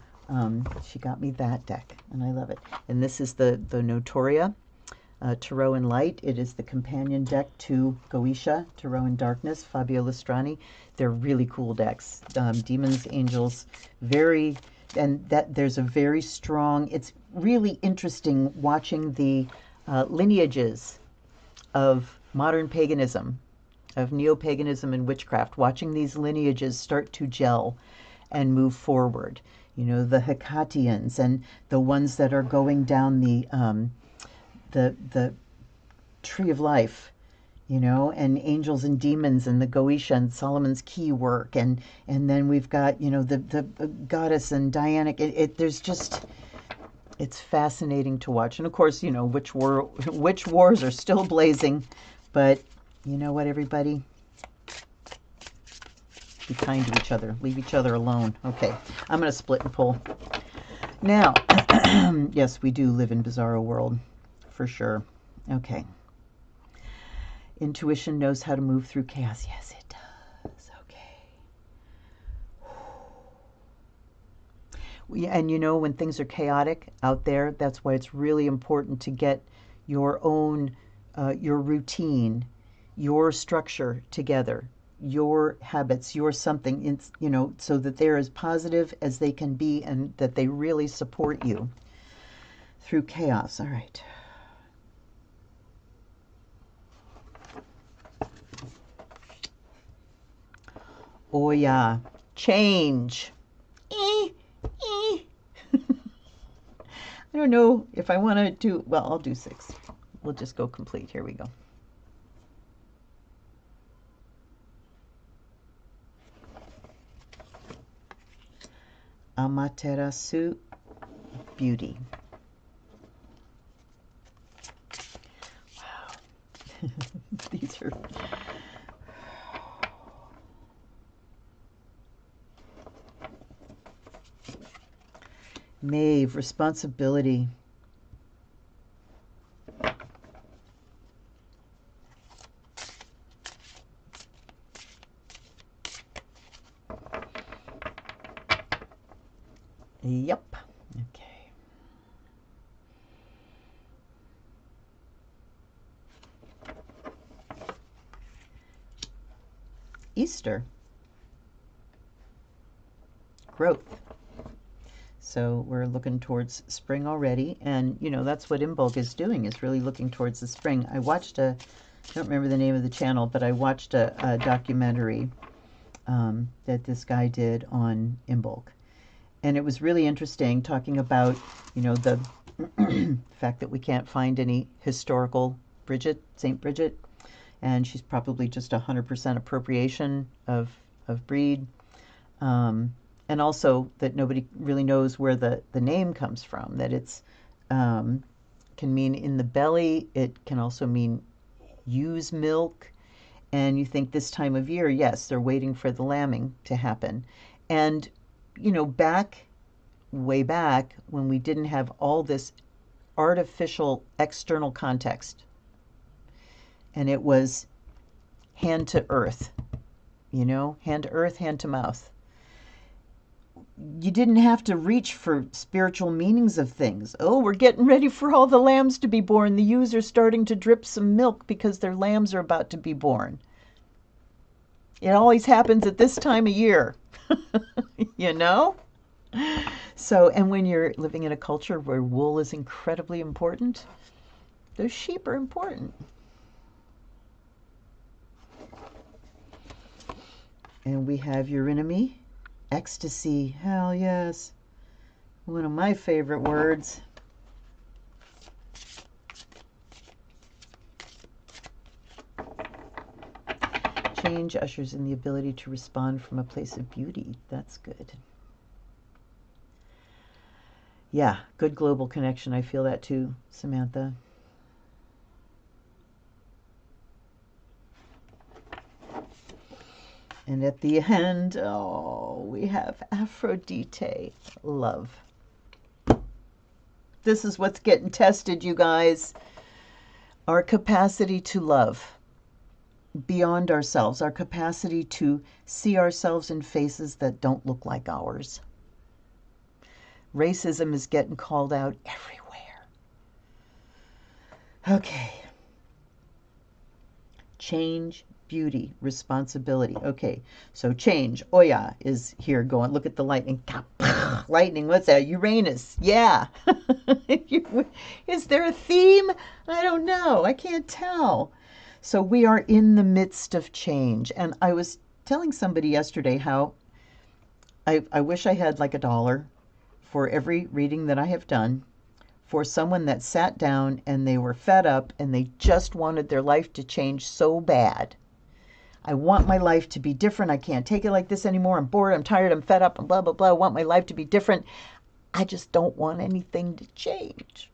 she got me that deck, and I love it. And this is the Notoria Tarot and Light. It is the companion deck to Goetia, Tarot and Darkness, Fabio Lustrani. They're really cool decks. Demons, Angels, and that there's a very strong, it's really interesting watching the lineages of modern paganism, of neo-paganism and witchcraft, watching these lineages start to gel and move forward. You know, the Hecatians and the ones that are going down the Tree of Life, you know, and Angels and Demons and the Goetia and Solomon's Key work, and then we've got, you know, the Goddess and Dianic. There's just, it's fascinating to watch. And of course, you know, which wars are still blazing, but you know what, everybody? Be kind to each other. Leave each other alone. Okay, I'm going to split and pull. Now, yes, we do live in Bizarro world, for sure. Okay. Intuition knows how to move through chaos. Yes, it does. Okay. And you know, when things are chaotic out there, that's why it's really important to get your own, your routine, your structure together, your habits, your something, you know, so that they're as positive as they can be and that they really support you through chaos. All right. Oh yeah, change. I don't know if I want to do, well, I'll do 6. We'll just go complete. Here we go. Amaterasu, beauty. Wow. These are... Maeve, responsibility. Yep. Okay. Easter. Growth. So we're looking towards spring already, and you know, that's what Imbolc is doing, is really looking towards the spring. I watched I don't remember the name of the channel, but I watched a documentary that this guy did on Imbolc. And it was really interesting, talking about, you know, the fact that we can't find any historical Saint Bridget, and she's probably just 100% appropriation of breed. And also that nobody really knows where the name comes from, that it's can mean in the belly. It can also mean ewe's milk. And you think this time of year, yes, they're waiting for the lambing to happen. And, you know, way back when we didn't have all this artificial external context, and it was hand to earth, you know, hand to earth, hand to mouth. You didn't have to reach for spiritual meanings of things. Oh, we're getting ready for all the lambs to be born. The ewes are starting to drip some milk because their lambs are about to be born. It always happens at this time of year, you know? So, and when you're living in a culture where wool is incredibly important, those sheep are important. And we have Eurynomy, ecstasy. Hell yes. One of my favorite words. Change ushers in the ability to respond from a place of beauty. That's good. Yeah, good global connection. I feel that too, Samantha. And at the end, oh, we have Aphrodite, love. This is what's getting tested, you guys. Our capacity to love beyond ourselves, our capacity to see ourselves in faces that don't look like ours. Racism is getting called out everywhere. Okay. Change, beauty, responsibility. Okay, so change. Oya is here going. Look at the lightning. Lightning, what's that? Uranus. Yeah. Is there a theme? I don't know. I can't tell. So we are in the midst of change. And I was telling somebody yesterday how I wish I had like $1 for every reading that I have done for someone that sat down and they were fed up and they just wanted their life to change so bad. I want my life to be different. I can't take it like this anymore. I'm bored. I'm tired. I'm fed up. And blah, blah, blah. I want my life to be different. I just don't want anything to change.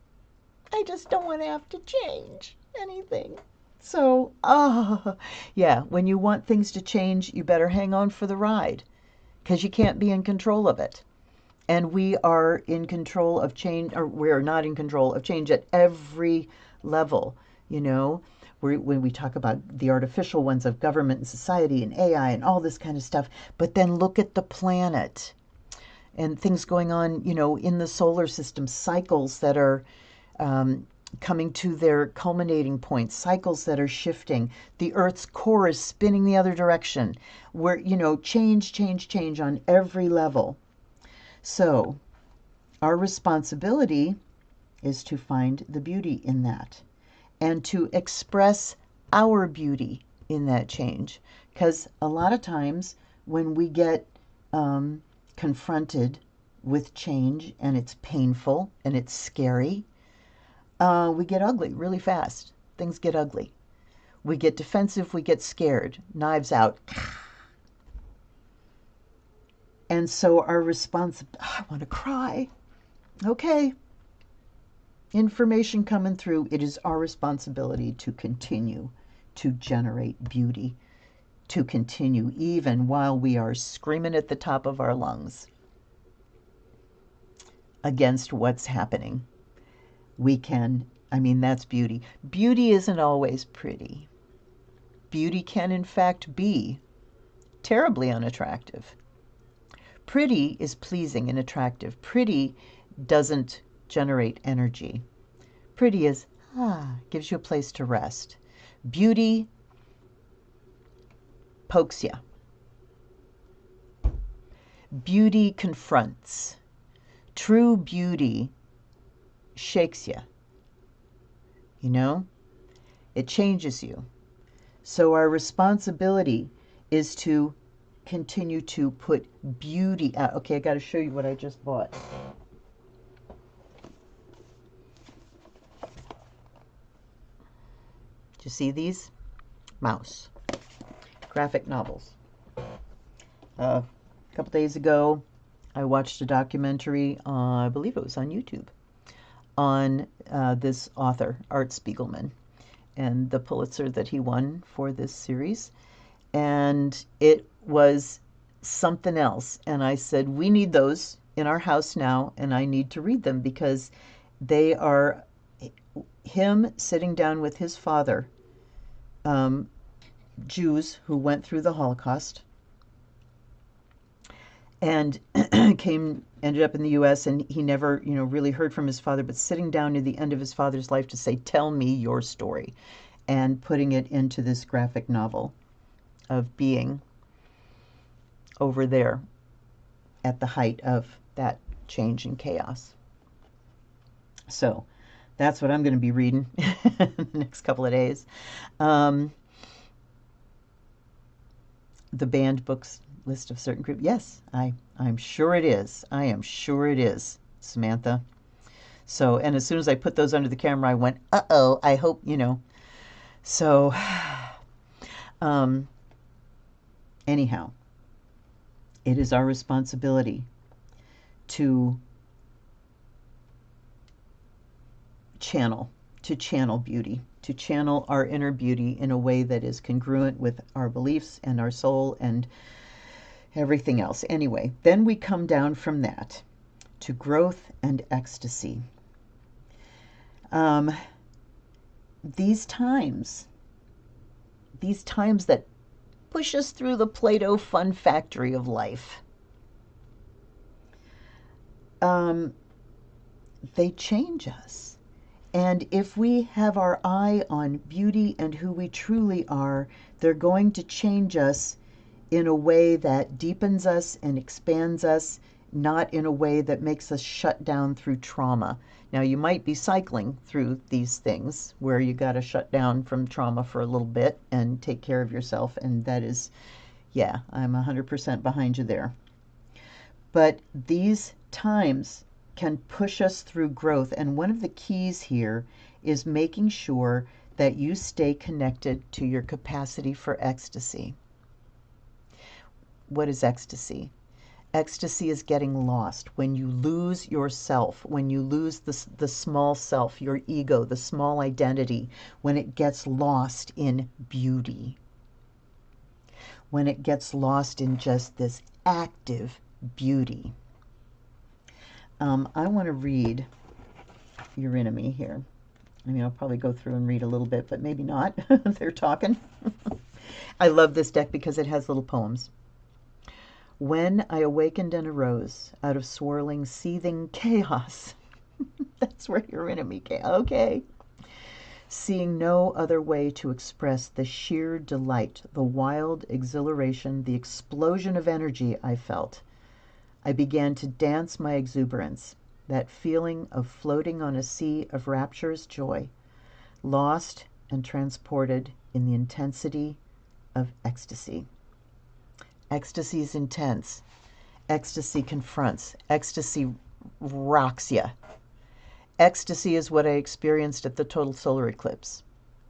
I just don't want to have to change anything. So, yeah, when you want things to change, you better hang on for the ride because you can't be in control of it. And we are in control of change, or we're not in control of change at every level. You know, when we talk about the artificial ones of government and society and AI and all this kind of stuff, but then look at the planet and things going on, you know, in the solar system, cycles that are coming to their culminating points, cycles that are shifting. The Earth's core is spinning the other direction. Where, you know, change on every level. So our responsibility is to find the beauty in that and to express our beauty in that change. Because a lot of times when we get confronted with change and it's painful and it's scary, we get ugly really fast. Things get ugly. We get defensive, we get scared, knives out. And so our response, I want to cry. Okay. Information coming through. It is our responsibility to continue to generate beauty, to continue even while we are screaming at the top of our lungs against what's happening. We can, that's beauty. Beauty isn't always pretty. Beauty can, in fact, be terribly unattractive. Pretty is pleasing and attractive. Pretty doesn't generate energy. Pretty is, gives you a place to rest. Beauty pokes you. Beauty confronts. True beauty shakes you. You know? It changes you. So our responsibility is to continue to put beauty out. Okay, I got to show you what I just bought. Do you see these? Maus. Graphic novels. A couple days ago, I watched a documentary, I believe it was on YouTube, on this author, Art Spiegelman, and the Pulitzer that he won for this series. And it was something else. And I said, we need those in our house now, and I need to read them because they are him sitting down with his father, Jews who went through the Holocaust and ended up in the U.S. and he never, really heard from his father, but sitting down near the end of his father's life to say, tell me your story, and putting it into this graphic novel of being over there at the height of that change and chaos. So that's what I'm going to be reading in the next couple of days. the banned books list of certain groups. Yes, I'm sure it is. I am sure it is, Samantha. So, and as soon as I put those under the camera, I went, uh-oh, I hope, So, um, anyhow, it is our responsibility to channel beauty, to channel our inner beauty in a way that is congruent with our beliefs and our soul and everything else. Anyway, then we come down from that to growth and ecstasy. These times that push us through the Play-Doh fun factory of life, they change us. And if we have our eye on beauty and who we truly are, they're going to change us in a way that deepens us and expands us, not in a way that makes us shut down through trauma. Now, you might be cycling through these things where you got to shut down from trauma for a little bit and take care of yourself. And that is, yeah, I'm 100% behind you there. But these times can push us through growth. And one of the keys here is making sure that you stay connected to your capacity for ecstasy. What is ecstasy? Ecstasy is getting lost. When you lose yourself, when you lose the small self, your ego, the small identity, when it gets lost in beauty, when it gets lost in just this active beauty. I want to read Eurynomy here. I mean, I'll probably go through and read a little bit, but maybe not. They're talking. I love this deck because it has little poems. When I awakened and arose out of swirling, seething chaos. That's where Eurynomy came. Okay. Seeing no other way to express the sheer delight, the wild exhilaration, the explosion of energy I felt, I began to dance my exuberance, that feeling of floating on a sea of rapturous joy, lost and transported in the intensity of ecstasy. Ecstasy is intense. Ecstasy confronts. Ecstasy rocks you. Ecstasy is what I experienced at the total solar eclipse.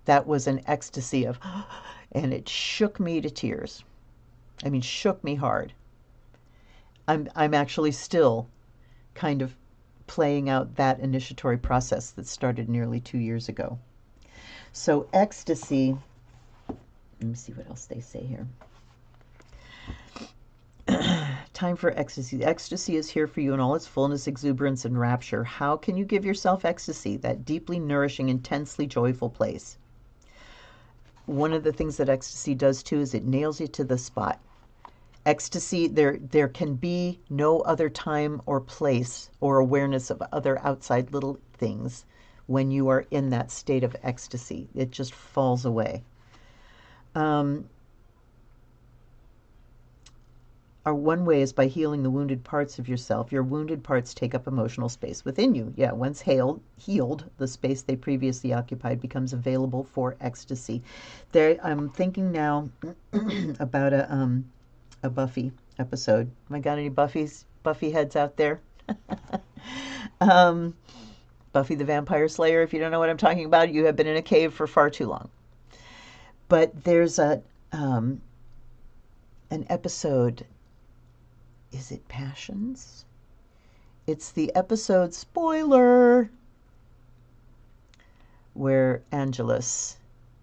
That was an ecstasy of, and it shook me to tears. I mean, shook me hard. I'm actually still kind of playing out that initiatory process that started nearly 2 years ago. So ecstasy, let me see what else they say here. Time for ecstasy. Ecstasy is here for you in all its fullness, exuberance, and rapture. How can you give yourself ecstasy, that deeply nourishing, intensely joyful place? One of the things that ecstasy does too is it nails you to the spot. Ecstasy, there can be no other time or place or awareness of other outside little things when you are in that state of ecstasy. It just falls away. Our one way is by healing the wounded parts of yourself. Your wounded parts take up emotional space within you. Yeah, once healed, the space they previously occupied becomes available for ecstasy. I'm thinking now about a Buffy episode. Am I got any Buffy heads out there? Buffy the Vampire Slayer, if you don't know what I'm talking about, you have been in a cave for far too long. But there's an episode, is it Passions? It's the episode, spoiler, where Angelus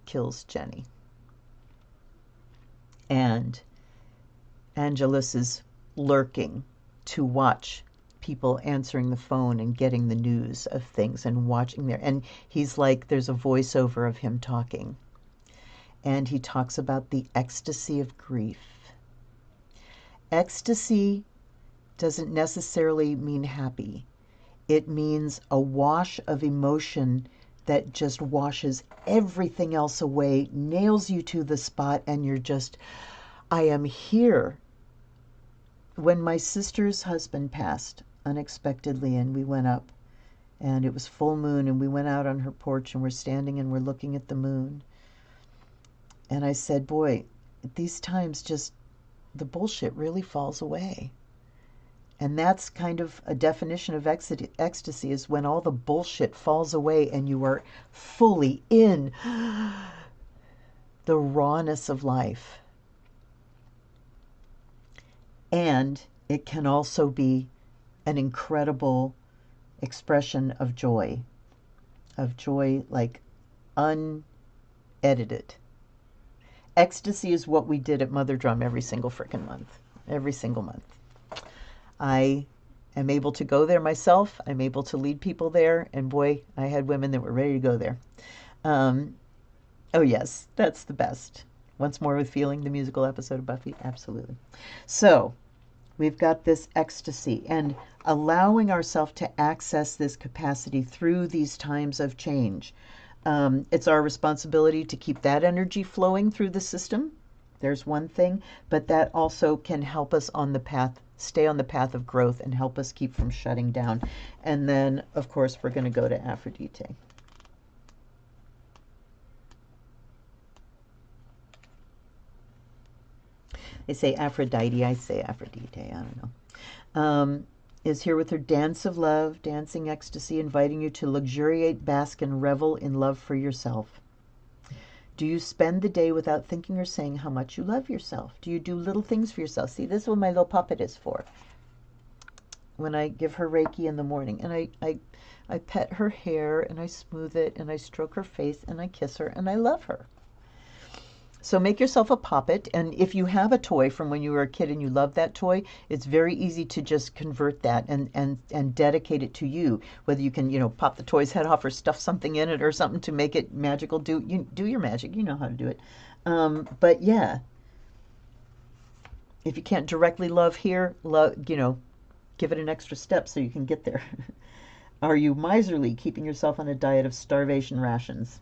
kills Jenny. And Angelus is lurking to watch people answering the phone and getting the news of things and watching there. And he's like, there's a voiceover of him talking. And he talks about the ecstasy of grief. Ecstasy doesn't necessarily mean happy. It means a wash of emotion that just washes everything else away, nails you to the spot, and you're just, I am here. When my sister's husband passed unexpectedly and we went up, and it was full moon, and we went out on her porch and we're standing and we're looking at the moon. And I said, boy, these times just the bullshit really falls away. And that's kind of a definition of ecstasy, is when all the bullshit falls away and you are fully in the rawness of life. And it can also be an incredible expression of joy like unedited. Ecstasy is what we did at Mother Drum every single frickin' month. Every single month. I am able to go there myself. I'm able to lead people there. And boy, I had women that were ready to go there. Oh, yes, that's the best. Once More with Feeling, the musical episode of Buffy. Absolutely. So we've got this ecstasy and allowing ourselves to access this capacity through these times of change. It's our responsibility to keep that energy flowing through the system. There's one thing, but that also can help us on the path, stay on the path of growth and help us keep from shutting down. And then, of course, we're going to go to Aphrodite. They say Aphrodite, I say Aphrodite, I don't know. Is here with her dance of love, dancing ecstasy, inviting you to luxuriate, bask, and revel in love for yourself. Do you spend the day without thinking or saying how much you love yourself? Do you do little things for yourself? See, this is what my little puppet is for. When I give her Reiki in the morning, and I pet her hair, and I smooth it, and I stroke her face, and I kiss her, and I love her. So make yourself a puppet, and if you have a toy from when you were a kid and you love that toy, it's very easy to just convert that and dedicate it to you. Whether you can, pop the toy's head off or stuff something in it or something to make it magical. Do your magic. You know how to do it. But yeah, if you can't directly love here, give it an extra step so you can get there. Are you miserly, keeping yourself on a diet of starvation rations?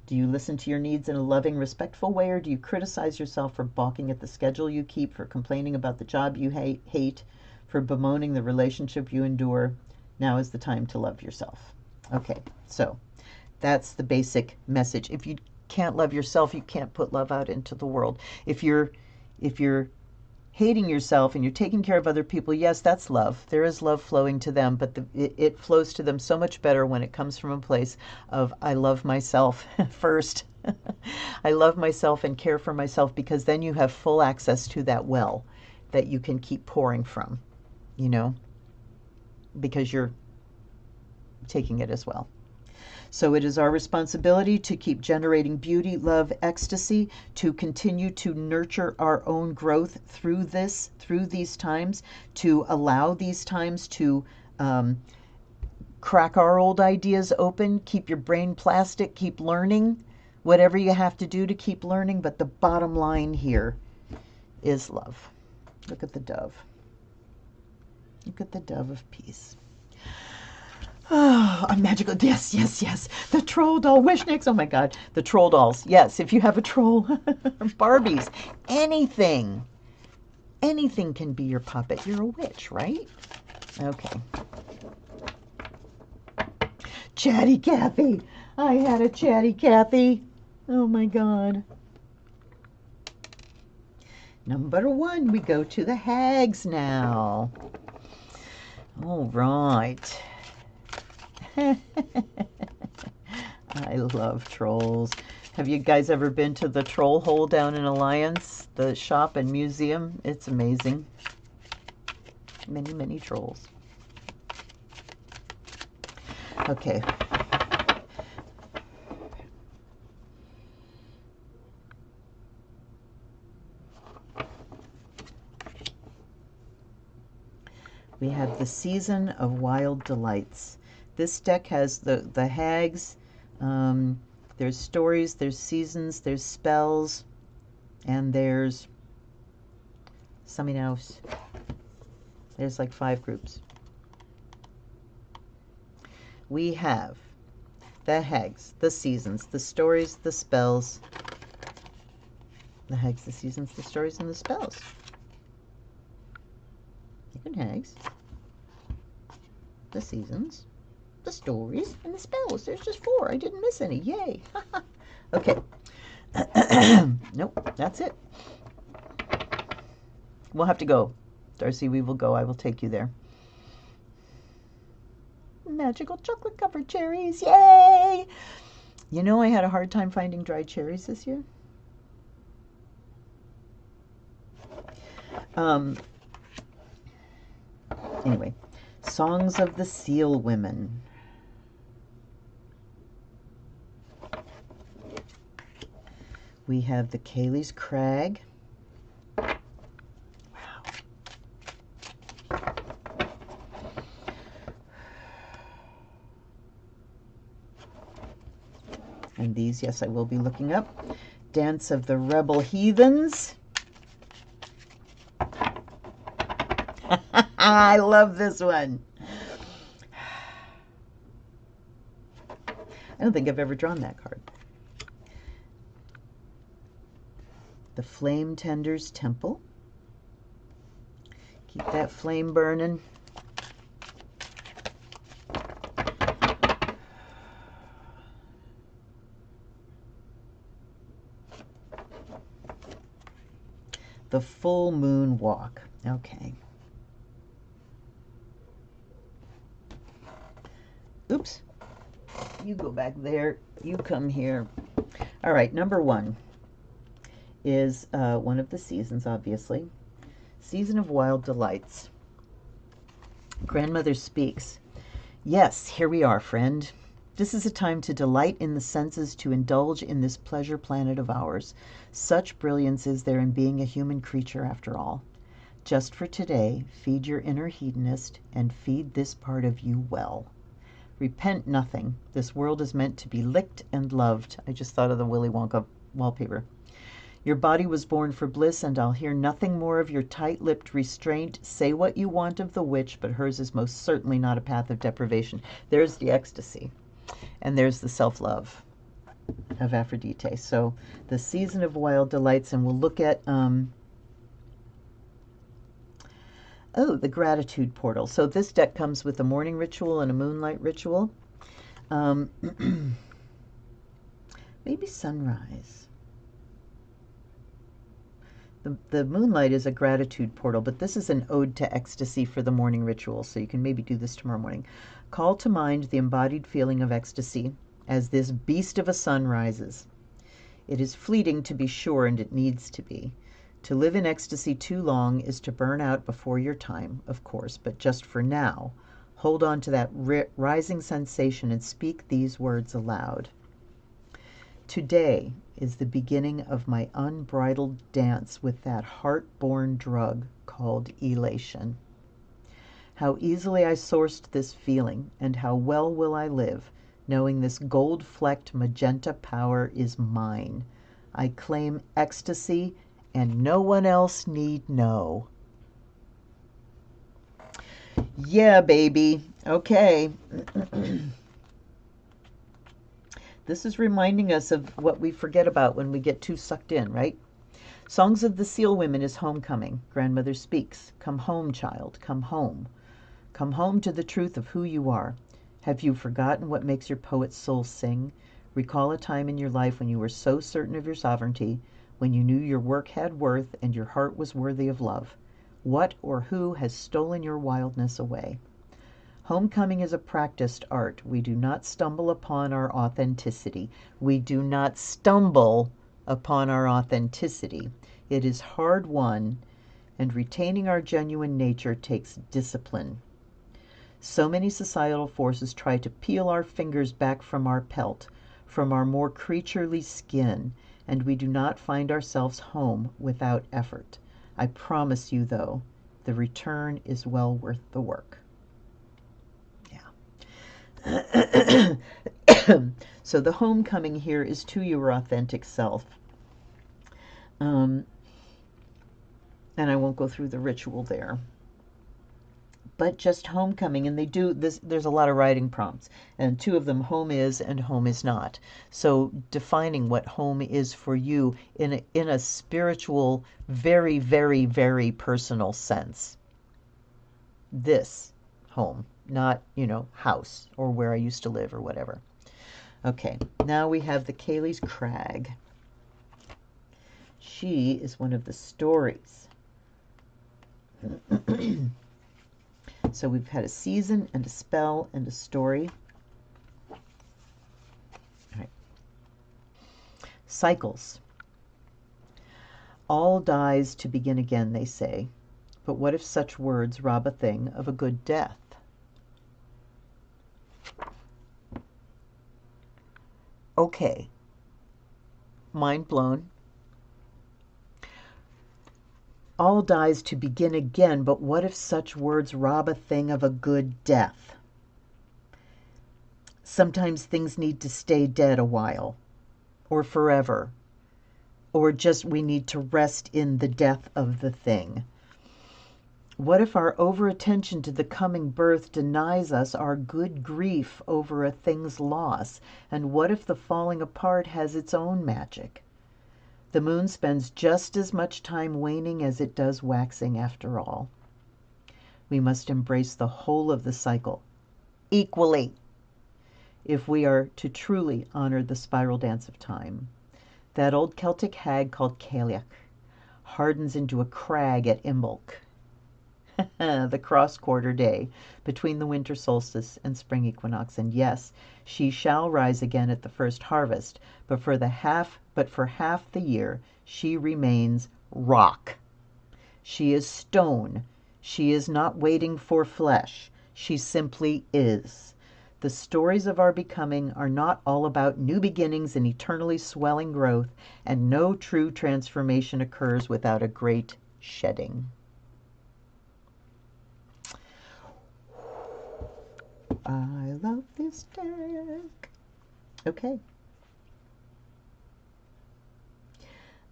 Do you listen to your needs in a loving, respectful way, or do you criticize yourself for balking at the schedule you keep, for complaining about the job you hate, for bemoaning the relationship you endure? Now is the time to love yourself. Okay, so that's the basic message. If you can't love yourself, you can't put love out into the world. If you're hating yourself and you're taking care of other people, yes, that's love. There is love flowing to them, but it flows to them so much better when it comes from a place of, I love myself first. I love myself and care for myself, because then you have full access to that well that you can keep pouring from, because you're taking it as well. So it is our responsibility to keep generating beauty, love, ecstasy, to continue to nurture our own growth through these times, to allow these times to crack our old ideas open, keep your brain plastic, keep learning, whatever you have to do to keep learning. But the bottom line here is love. Look at the dove. Look at the dove of peace. Oh, a magical, yes. The troll doll, Wishniks, oh my God. The troll dolls, yes, if you have a troll, Barbies, anything can be your puppet. You're a witch, right? Okay. Chatty Cathy. I had a Chatty Cathy. Oh my God. Number 1, we go to the hags now. All right. I love trolls. Have you guys ever been to the Troll Hole down in Alliance, the shop and museum? It's amazing. Many, many trolls. Okay. We have the Season of Wild Delights. This deck has the hags, there's stories, there's seasons, there's spells, and there's something else. There's like 5 groups. We have the hags, the seasons, the stories, the spells. The hags, the seasons, the stories, and the spells. Even hags, the seasons, the stories, and the spells. There's just 4. I didn't miss any. Yay. Okay. Nope, that's it. We'll have to go. Darcy, we will go. I will take you there. Magical chocolate covered cherries. Yay! You know, I had a hard time finding dried cherries this year. Anyway, Songs of the Seal Women. We have the Cayley's Crag. Wow. And these, yes, I will be looking up. Dance of the Rebel Heathens. I love this one. I don't think I've ever drawn that card. The Flame Tender's Temple. Keep that flame burning. The Full Moon Walk. Okay. Oops. You go back there. You come here. All right, number 1 is one of the seasons, obviously. Season of Wild Delights. Grandmother speaks. Yes, here we are, friend. This is a time to delight in the senses, to indulge in this pleasure planet of ours. Such brilliance is there in being a human creature, after all. Just for today, feed your inner hedonist and feed this part of you well. Repent nothing. This world is meant to be licked and loved. I just thought of the Willy Wonka wallpaper. Your body was born for bliss, and I'll hear nothing more of your tight-lipped restraint. Say what you want of the witch, but hers is most certainly not a path of deprivation. There's the ecstasy, and there's the self-love of Aphrodite. So the Season of Wild Delights, and we'll look at the Gratitude Portal. So this deck comes with a morning ritual and a moonlight ritual. Maybe sunrise. The moonlight is a gratitude portal, but this is an ode to ecstasy for the morning ritual, so you can maybe do this tomorrow morning. Call to mind the embodied feeling of ecstasy as this beast of a sun rises. It is fleeting, to be sure, and it needs to be. To live in ecstasy too long is to burn out before your time, of course, but just for now, hold on to that rising sensation and speak these words aloud. Today is the beginning of my unbridled dance with that heart-born drug called elation. How easily I sourced this feeling, and how well will I live, knowing this gold-flecked magenta power is mine. I claim ecstasy, and no one else need know. Yeah, baby. Okay. This is reminding us of what we forget about when we get too sucked in, right? Songs of the Seal Women is homecoming. Grandmother speaks. Come home, child. Come home. Come home to the truth of who you are. Have you forgotten what makes your poet's soul sing? Recall a time in your life when you were so certain of your sovereignty, when you knew your work had worth and your heart was worthy of love. What or who has stolen your wildness away? Homecoming is a practiced art. We do not stumble upon our authenticity. We do not stumble upon our authenticity. It is hard won, and retaining our genuine nature takes discipline. So many societal forces try to peel our fingers back from our pelt, from our more creaturely skin, and we do not find ourselves home without effort. I promise you, though, the return is well worth the work. Yeah. So the homecoming here is to your authentic self. And I won't go through the ritual there. But just homecoming, and they do this, there's a lot of writing prompts, and 2 of them, home is and home is not. So defining what home is for you in a spiritual, very, very, very personal sense. This home, not, house or where I used to live or whatever. Okay, now we have the Cayley's Crag. She is one of the stories So we've had a season and a spell and a story. All right. Cycles. All dies to begin again, they say. But what if such words rob a thing of a good death? Okay. Mind blown. All dies to begin again, but what if such words rob a thing of a good death? Sometimes things need to stay dead a while, or forever, or just we need to rest in the death of the thing. What if our over-attention to the coming birth denies us our good grief over a thing's loss? And what if the falling apart has its own magic? The moon spends just as much time waning as it does waxing after all. We must embrace the whole of the cycle equally if we are to truly honor the spiral dance of time. That old Celtic hag called Cailleach hardens into a crag at Imbolc, the cross-quarter day between the winter solstice and spring equinox. And yes, she shall rise again at the first harvest, but for half the year she remains rock. She is stone. She is not waiting for flesh. She simply is. The stories of our becoming are not all about new beginnings and eternally swelling growth, and no true transformation occurs without a great shedding. I love this deck. Okay.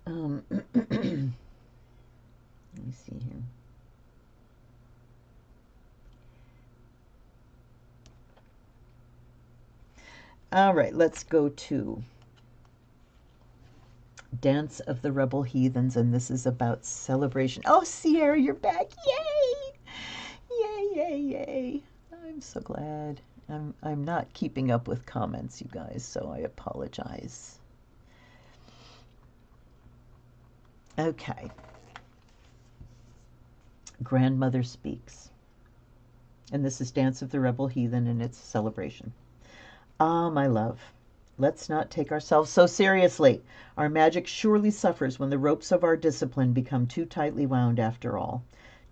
Let me see here. All right, let's go to Dance of the Rebel Heathens, and this is about celebration. Oh, Sierra, you're back. Yay! Yay, yay, yay. I'm so glad. I'm not keeping up with comments, you guys, so I apologize. Okay. Grandmother Speaks. And this is Dance of the Rebel Heathen, and it's a celebration. Ah, my love, let's not take ourselves so seriously. Our magic surely suffers when the ropes of our discipline become too tightly wound after all.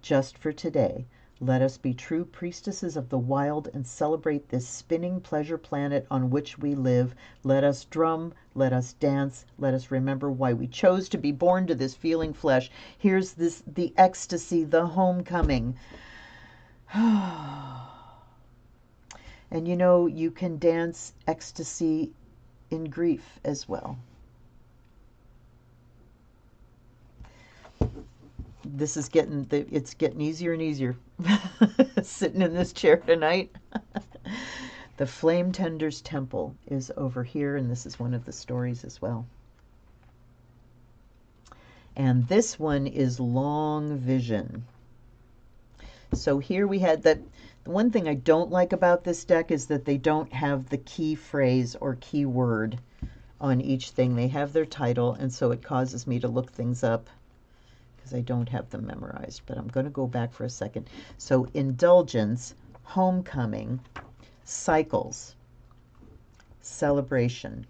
Just for today, let us be true priestesses of the wild and celebrate this spinning pleasure planet on which we live. Let us drum, let us dance, let us remember why we chose to be born to this feeling flesh. Here's the ecstasy, the homecoming. And you know, you can dance ecstasy in grief as well. This is it's getting easier and easier sitting in this chair tonight. The Flame Tender's Temple is over here, and this is one of the stories as well. And this one is Long Vision. So here we had that. The one thing I don't like about this deck is that they don't have the key phrase or key word on each thing. They have their title, and so it causes me to look things up because I don't have them memorized. But I'm going to go back for a second. So Indulgence, Homecoming, Cycles, Celebration.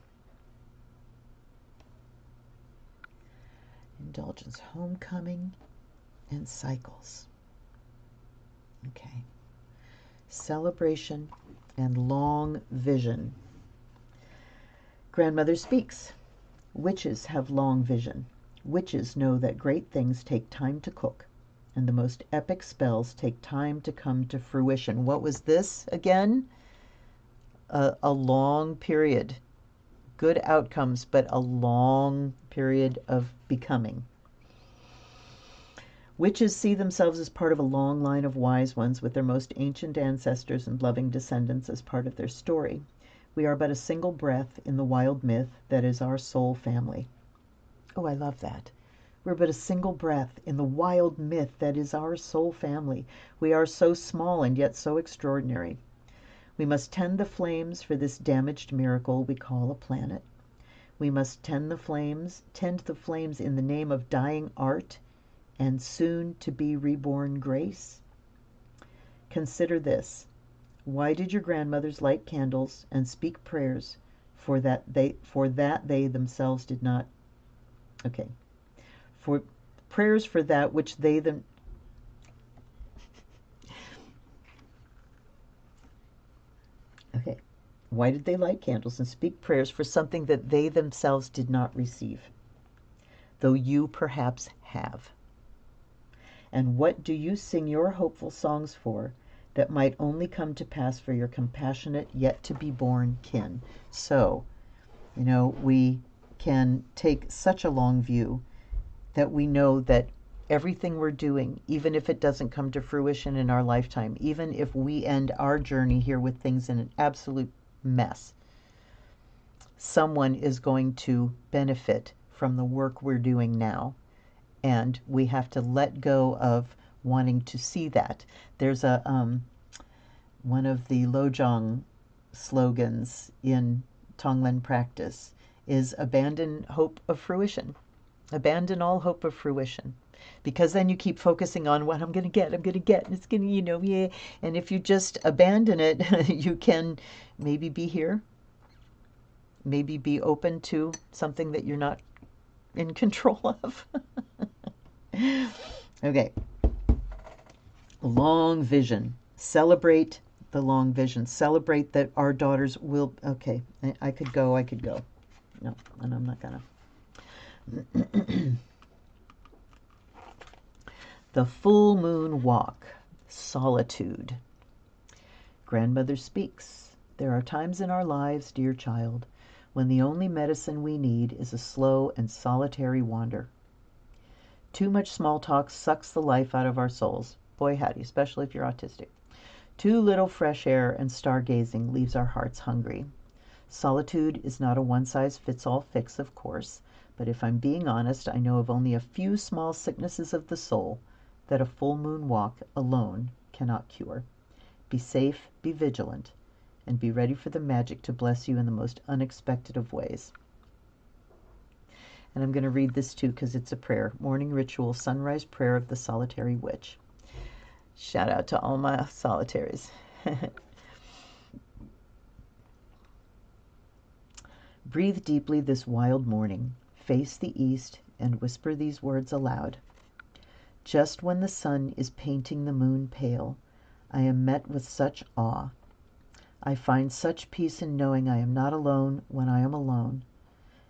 Indulgence, Homecoming, and Cycles. Okay. Celebration and Long Vision. Grandmother Speaks. Witches have long vision. Witches know that great things take time to cook, and the most epic spells take time to come to fruition. What was this again? A long period. Good outcomes, but a long period of becoming. Witches see themselves as part of a long line of wise ones with their most ancient ancestors and loving descendants as part of their story. We are but a single breath in the wild myth that is our soul family. Oh, I love that. We're but a single breath in the wild myth that is our soul family. We are so small and yet so extraordinary. We must tend the flames for this damaged miracle we call a planet. We must tend the flames in the name of dying art, and soon to be reborn grace? Consider this. Why did your grandmothers light candles and speak prayers for that they themselves did not? Okay. For prayers for that which they them Okay. Why did they light candles and speak prayers for something that they themselves did not receive, though you perhaps have? And what do you sing your hopeful songs for that might only come to pass for your compassionate yet to be born kin? So, we can take such a long view that we know that everything we're doing, even if it doesn't come to fruition in our lifetime, even if we end our journey here with things in an absolute mess, someone is going to benefit from the work we're doing now. And we have to let go of wanting to see that. There's one of the Lojong slogans in Tonglen practice is abandon hope of fruition. Abandon all hope of fruition. Because then you keep focusing on what I'm going to get, and it's going to, yeah. And if you just abandon it, you can maybe be here, maybe be open to something that you're not in control of. Okay. Long vision. Celebrate the long vision. Celebrate that our daughters will. Okay. I could go. No, and I'm not gonna. The full moon walk. Solitude. Grandmother speaks. There are times in our lives, dear child, when the only medicine we need is a slow and solitary wander. Too much small talk sucks the life out of our souls. Boy, howdy, especially if you're autistic. Too little fresh air and stargazing leaves our hearts hungry. Solitude is not a one-size-fits-all fix, of course, but if I'm being honest, I know of only a few small sicknesses of the soul that a full moon walk alone cannot cure. Be safe, be vigilant, and be ready for the magic to bless you in the most unexpected of ways. And I'm going to read this too because it's a prayer. Morning ritual, sunrise prayer of the solitary witch. Shout out to all my solitaries. Breathe deeply this wild morning. Face the east and whisper these words aloud. Just when the sun is painting the moon pale, I am met with such awe. I find such peace in knowing I am not alone when I am alone.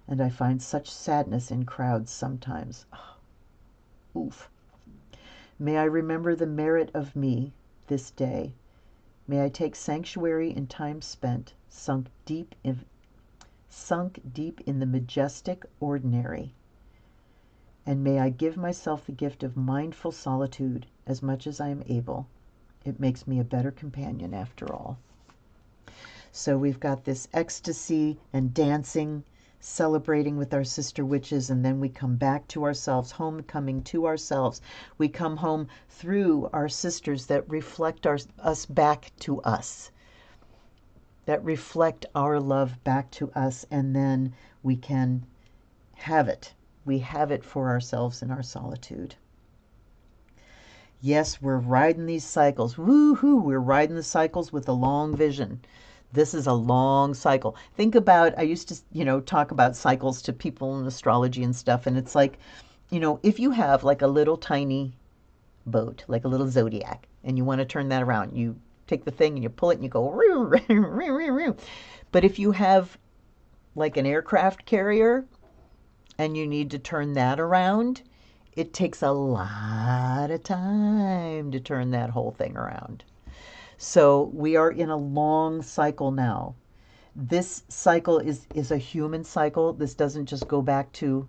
And I find such sadness in crowds sometimes. Oof. May I remember the merit of me this day. May I take sanctuary in time spent, sunk deep in the majestic ordinary. And may I give myself the gift of mindful solitude as much as I am able. It makes me a better companion after all. So we've got this ecstasy and dancing, celebrating with our sister witches, and then we come back to ourselves, homecoming to ourselves. We come home through our sisters that reflect us back to us, that reflect our love back to us, and then we can have it. We have it for ourselves in our solitude. Yes, we're riding these cycles. Woohoo! We're riding the cycles with a long vision. This is a long cycle. Think about, I used to, talk about cycles to people in astrology and stuff, and it's like, if you have like a little tiny boat, like a little zodiac, and you want to turn that around, you take the thing and you pull it and you go, but if you have like an aircraft carrier and you need to turn that around, it takes a lot of time to turn that whole thing around. So we are in a long cycle now. This cycle is a human cycle. This doesn't just go back to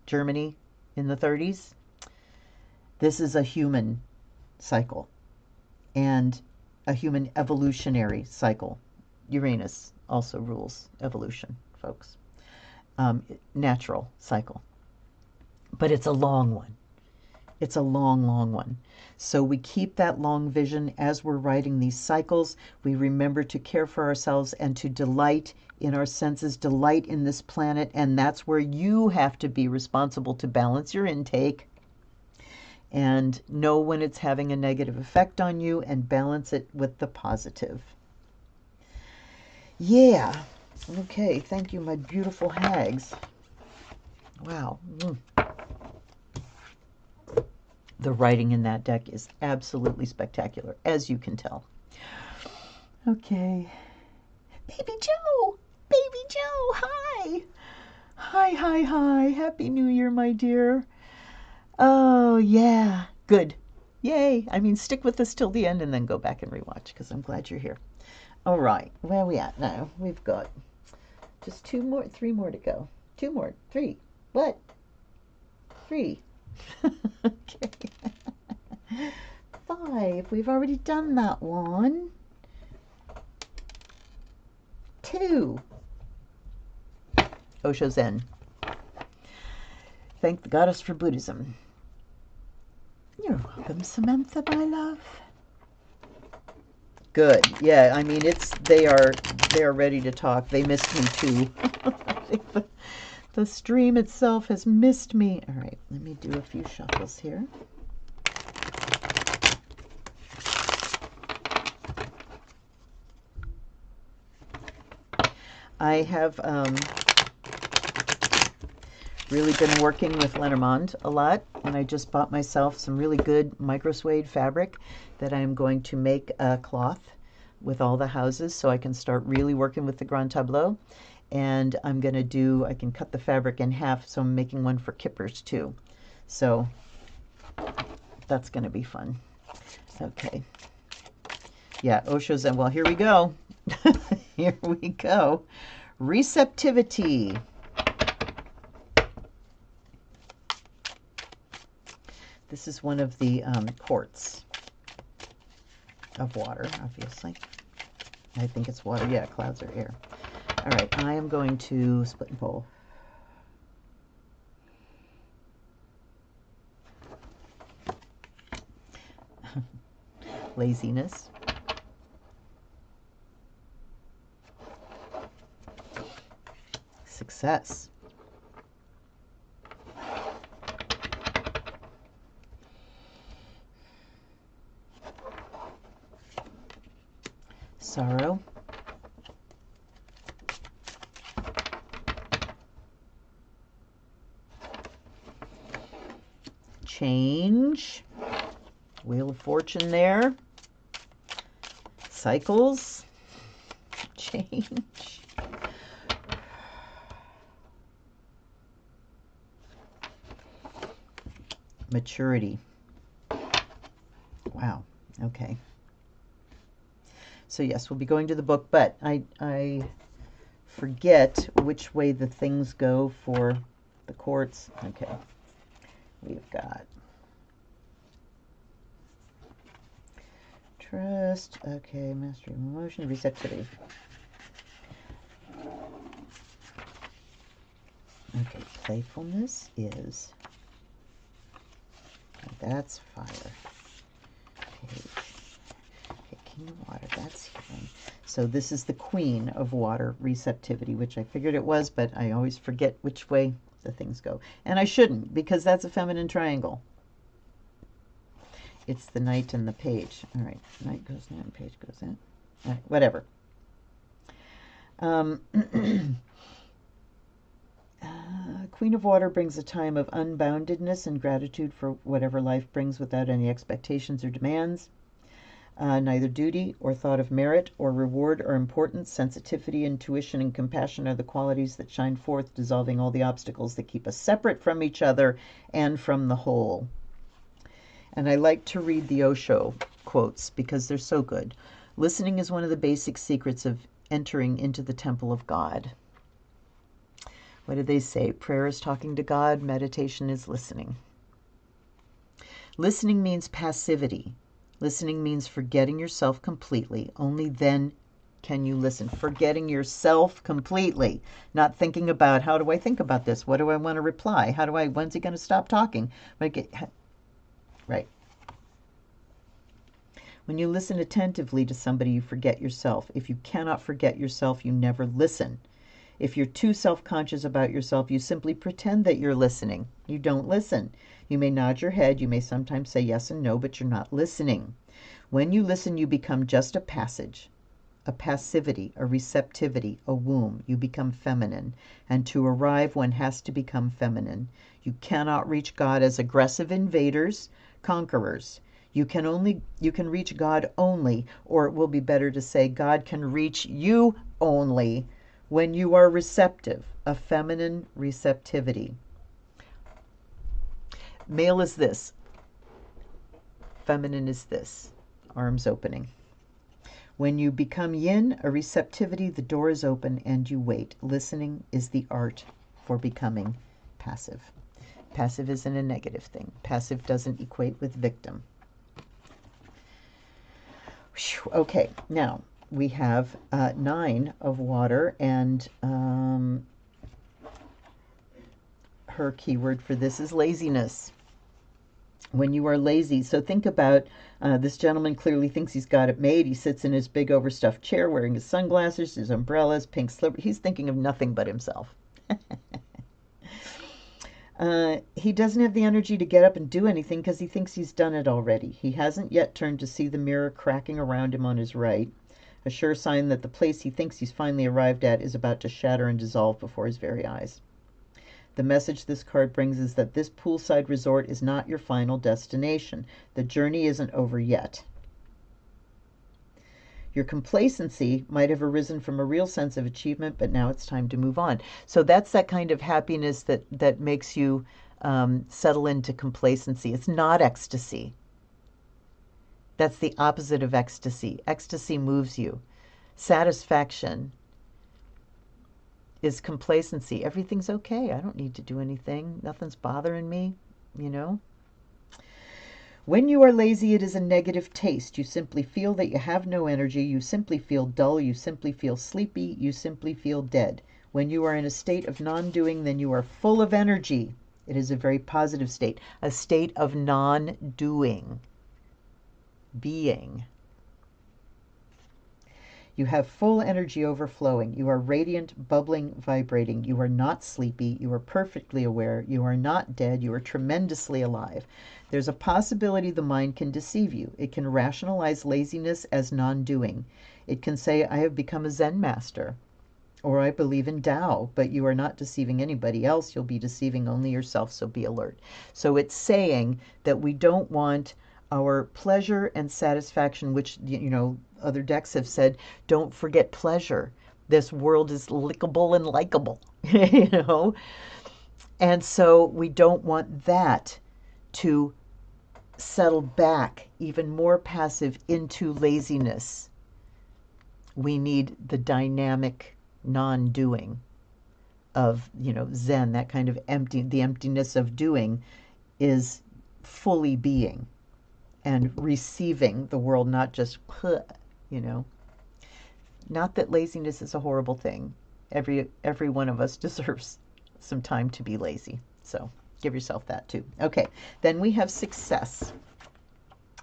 Germany in the 30s. This is a human cycle and a human evolutionary cycle. Uranus also rules evolution, folks. Natural cycle. But it's a long one. It's a long, long one. So we keep that long vision as we're riding these cycles. We remember to care for ourselves and to delight in our senses, delight in this planet. And that's where you have to be responsible to balance your intake and know when it's having a negative effect on you and balance it with the positive. Yeah. Okay, thank you, my beautiful hags. Wow. The writing in that deck is absolutely spectacular, as you can tell. Okay. Baby Joe! Baby Joe, hi! Hi, hi, hi. Happy New Year, my dear. Oh, yeah. Good. Yay. I mean, stick with us till the end and then go back and rewatch, because I'm glad you're here. All right. Where are we at now? We've got just 3 more to go. 2 more. 3. What? 3. Okay. 5. We've already done that one. 2. Osho Zen. Thank the goddess for Buddhism. You're welcome, Samantha, my love. Good. Yeah, I mean, they are ready to talk. They missed me too. I think the stream itself has missed me. All right, let me do a few shuffles here. I have really been working with Lenormand a lot, and I just bought myself some really good micro suede fabric that I'm going to make a cloth with all the houses so I can start really working with the Grand Tableau. And I'm going to do, I can cut the fabric in half, so I'm making one for kippers too. So that's going to be fun. Okay. Yeah, Osho Zen. Well, here we go. Here we go. Receptivity. This is one of the quartz of water, obviously. I think it's water. Yeah, clouds are air. All right, I am going to split and pull. Laziness. Success. Sorrow. Change. Wheel of Fortune there. Cycles. Change. Maturity. Wow. Okay. So yes, we'll be going to the book, but I forget which way the things go for the quartz. Okay. We've got trust. Okay, mastery of emotion, receptivity. Okay, playfulness is, that's fire. Page. Okay, king of water, that's healing. So this is the queen of water, receptivity, which I figured it was, but I always forget which way the things go. And I shouldn't, because that's a feminine triangle. It's the knight and the page. All right, knight goes in, page goes in. All right, whatever. Queen of Water brings a time of unboundedness and gratitude for whatever life brings without any expectations or demands. Neither duty or thought of merit or reward are important. Sensitivity, intuition, and compassion are the qualities that shine forth, dissolving all the obstacles that keep us separate from each other and from the whole. And I like to read the Osho quotes because they're so good. Listening is one of the basic secrets of entering into the temple of God. What do they say? Prayer is talking to God, meditation is listening. Listening means passivity. Listening means forgetting yourself completely. Only then can you listen. Forgetting yourself completely. Not thinking about, how do I think about this? What do I want to reply? When's he going to stop talking? Right. When you listen attentively to somebody, you forget yourself. If you cannot forget yourself, you never listen. If you're too self-conscious about yourself, you simply pretend that you're listening. You don't listen. You may nod your head, you may sometimes say yes and no, but you're not listening. When you listen, you become just a passage, a passivity, a receptivity, a womb. You become feminine. And to arrive, one has to become feminine. You cannot reach God as aggressive invaders, conquerors. You can reach God only, or it will be better to say God can reach you only when you are receptive, a feminine receptivity. Male is this. Feminine is this. Arms opening. When you become yin, a receptivity, the door is open and you wait. Listening is the art for becoming passive. Passive isn't a negative thing. Passive doesn't equate with victim. Okay, now we have 9 of water, and her keyword for this is laziness. When you are lazy, so think about this gentleman clearly thinks he's got it made. He sits in his big overstuffed chair wearing his sunglasses, his umbrellas, pink slipper. He's thinking of nothing but himself. He doesn't have the energy to get up and do anything because he thinks he's done it already. He hasn't yet turned to see the mirror cracking around him on his right, a sure sign that the place he thinks he's finally arrived at is about to shatter and dissolve before his very eyes. The message this card brings is that this poolside resort is not your final destination. The journey isn't over yet. Your complacency might have arisen from a real sense of achievement, but now it's time to move on. So that's that kind of happiness that makes you settle into complacency. It's not ecstasy. That's the opposite of ecstasy. Ecstasy moves you. Satisfaction is complacency. Everything's okay. I don't need to do anything. Nothing's bothering me, you know. When you are lazy, it is a negative taste. You simply feel that you have no energy. You simply feel dull. You simply feel sleepy. You simply feel dead. When you are in a state of non-doing, then you are full of energy. It is a very positive state, a state of non-doing, being. You have full energy overflowing. You are radiant, bubbling, vibrating. You are not sleepy. You are perfectly aware. You are not dead. You are tremendously alive. There's a possibility the mind can deceive you. It can rationalize laziness as non-doing. It can say, I have become a Zen master, or I believe in Tao, but you are not deceiving anybody else. You'll be deceiving only yourself, so be alert. So it's saying that we don't want our pleasure and satisfaction, which, you know, other decks have said, don't forget pleasure. This world is lickable and likable, you know? And so we don't want that to settle back even more passive into laziness. We need the dynamic non-doing of, you know, Zen, that kind of empty, the emptiness of doing is fully being and receiving the world, not just, you know. Not that laziness is a horrible thing. Every one of us deserves some time to be lazy. So give yourself that too. Okay, then we have success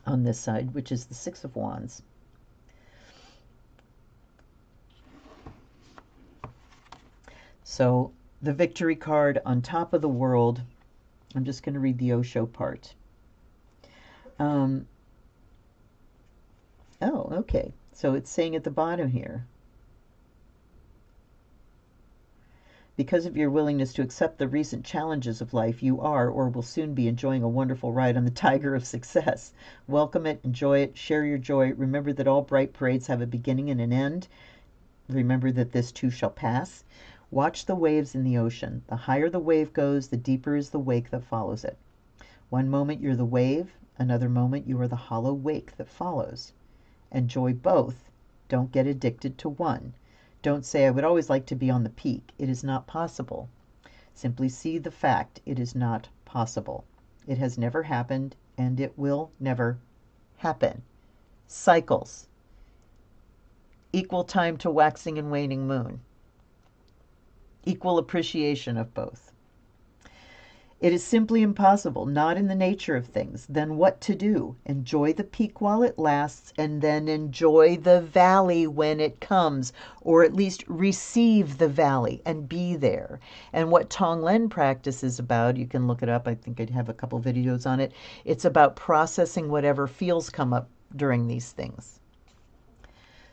on this side, which is the Six of Wands. So the victory card on top of the world, I'm just going to read the Osho part. Oh, okay. So it's saying at the bottom here, because of your willingness to accept the recent challenges of life, you are or will soon be enjoying a wonderful ride on the Tiger of Success. Welcome it, enjoy it, share your joy. Remember that all bright parades have a beginning and an end. Remember that this too shall pass. Watch the waves in the ocean. The higher the wave goes, the deeper is the wake that follows it. One moment you're the wave, another moment you are the hollow wake that follows. Enjoy both. Don't get addicted to one. Don't say, I would always like to be on the peak. It is not possible. Simply see the fact. It is not possible. It has never happened, and it will never happen. Cycles. Equal time to waxing and waning moon. Equal appreciation of both. It is simply impossible, not in the nature of things. Then what to do? Enjoy the peak while it lasts, and then enjoy the valley when it comes, or at least receive the valley and be there. And what Tonglen practice is about, you can look it up. I think I'd have a couple videos on it. It's about processing whatever feels come up during these things.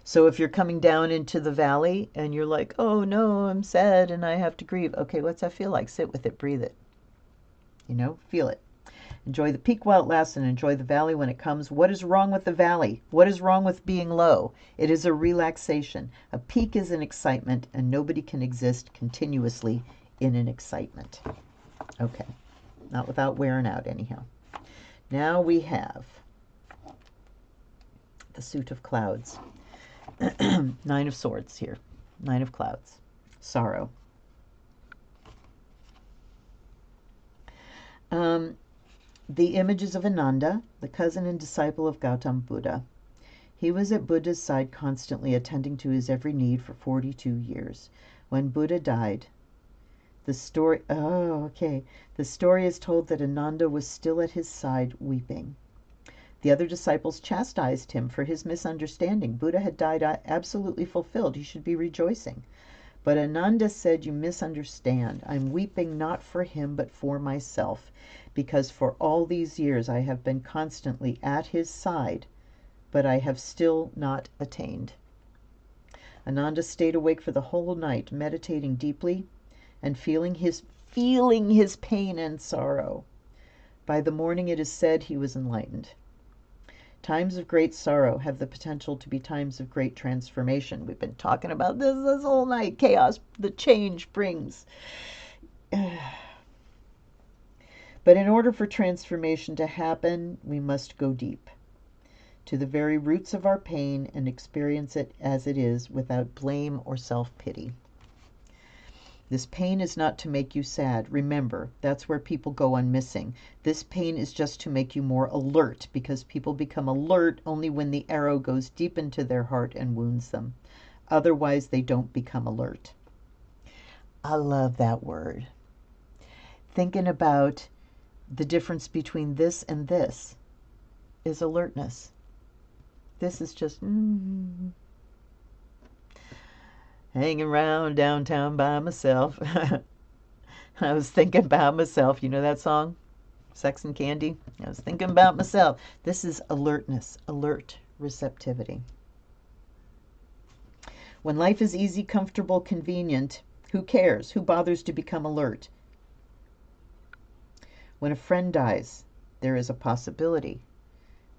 So if you're coming down into the valley and you're like, oh no, I'm sad and I have to grieve. Okay, what's that feel like? Sit with it, breathe it. Feel it. Enjoy the peak while it lasts and enjoy the valley when it comes. What is wrong with the valley? What is wrong with being low? It is a relaxation. A peak is an excitement, and nobody can exist continuously in an excitement. Okay, not without wearing out anyhow. Now we have the suit of clouds. Nine of Swords here. Nine of Clouds. Sorrow. The images of Ananda, the cousin and disciple of Gautama Buddha. He was at Buddha's side constantly, attending to his every need for 42 years. When Buddha died, the story is told that Ananda was still at his side weeping. The other disciples chastised him for his misunderstanding. Buddha had died absolutely fulfilled. He should be rejoicing. But Ananda said, "You misunderstand. I'm weeping not for him, but for myself, because for all these years I have been constantly at his side, but I have still not attained." Ananda stayed awake for the whole night, meditating deeply and feeling his pain and sorrow. By the morning, it is said, he was enlightened. Times of great sorrow have the potential to be times of great transformation. We've been talking about this whole night. Chaos, the change brings. But in order for transformation to happen, we must go deep, to the very roots of our pain, and experience it as it is, without blame or self-pity. This pain is not to make you sad. Remember, that's where people go on missing. This pain is just to make you more alert, because people become alert only when the arrow goes deep into their heart and wounds them. Otherwise, they don't become alert. I love that word. Thinking about the difference between this and this is alertness. This is just hanging around downtown by myself. I was thinking about myself. You know that song? Sex and Candy? I was thinking about myself. This is alertness, alert receptivity. When life is easy, comfortable, convenient, who cares? Who bothers to become alert? When a friend dies, there is a possibility.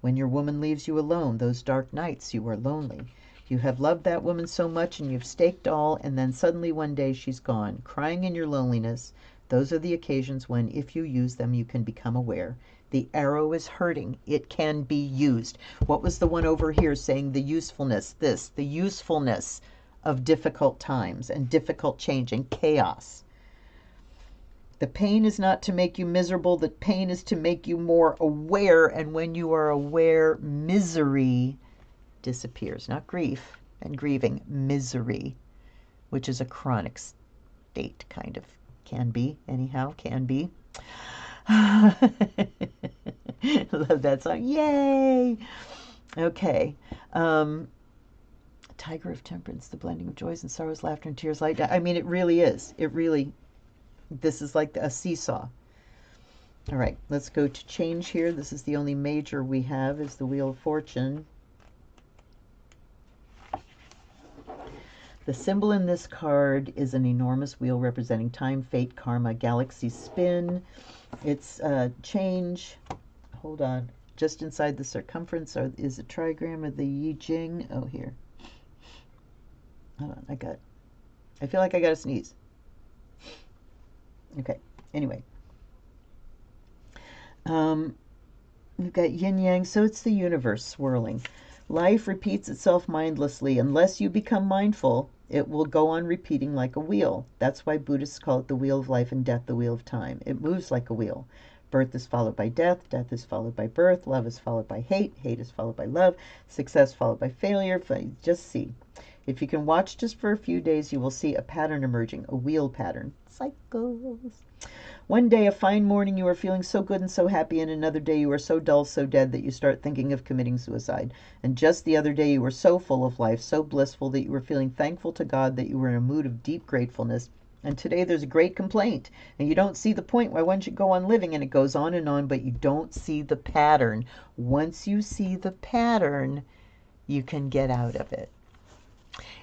When your woman leaves you alone, those dark nights you are lonely. You have loved that woman so much and you've staked all, and then suddenly one day she's gone, crying in your loneliness. Those are the occasions when, if you use them, you can become aware. The arrow is hurting. It can be used. What was the one over here saying the usefulness? The usefulness of difficult times and difficult change and chaos. The pain is not to make you miserable. The pain is to make you more aware. And when you are aware, misery disappears. Not grief and grieving, misery, which is a chronic state, kind of. Can be, anyhow, can be. Love that song. Yay! Okay. Tiger of Temperance, the blending of joys and sorrows, laughter and tears. I mean, it really is. This is like a seesaw. All right, let's go to change here. This is the only major we have, is the Wheel of Fortune. The symbol in this card is an enormous wheel representing time, fate, karma, galaxy spin. It's change. Hold on. Just inside the circumference is a trigram of the Yi Jing. Oh, here. Hold on. I feel like I got to sneeze. Okay. Anyway. We've got yin yang, so it's the universe swirling. Life repeats itself mindlessly. Unless you become mindful, it will go on repeating like a wheel. That's why Buddhists call it the wheel of life and death, the wheel of time. It moves like a wheel. Birth is followed by death. Death is followed by birth. Love is followed by hate. Hate is followed by love. Success followed by failure. Just see. If you can watch just for a few days, you will see a pattern emerging, a wheel pattern. Cycles. One day, a fine morning, you are feeling so good and so happy, and another day you are so dull, so dead that you start thinking of committing suicide. And just the other day you were so full of life, so blissful that you were feeling thankful to God that you were in a mood of deep gratefulness. And today there's a great complaint, and you don't see the point why one should go on living, and it goes on, but you don't see the pattern. Once you see the pattern, you can get out of it.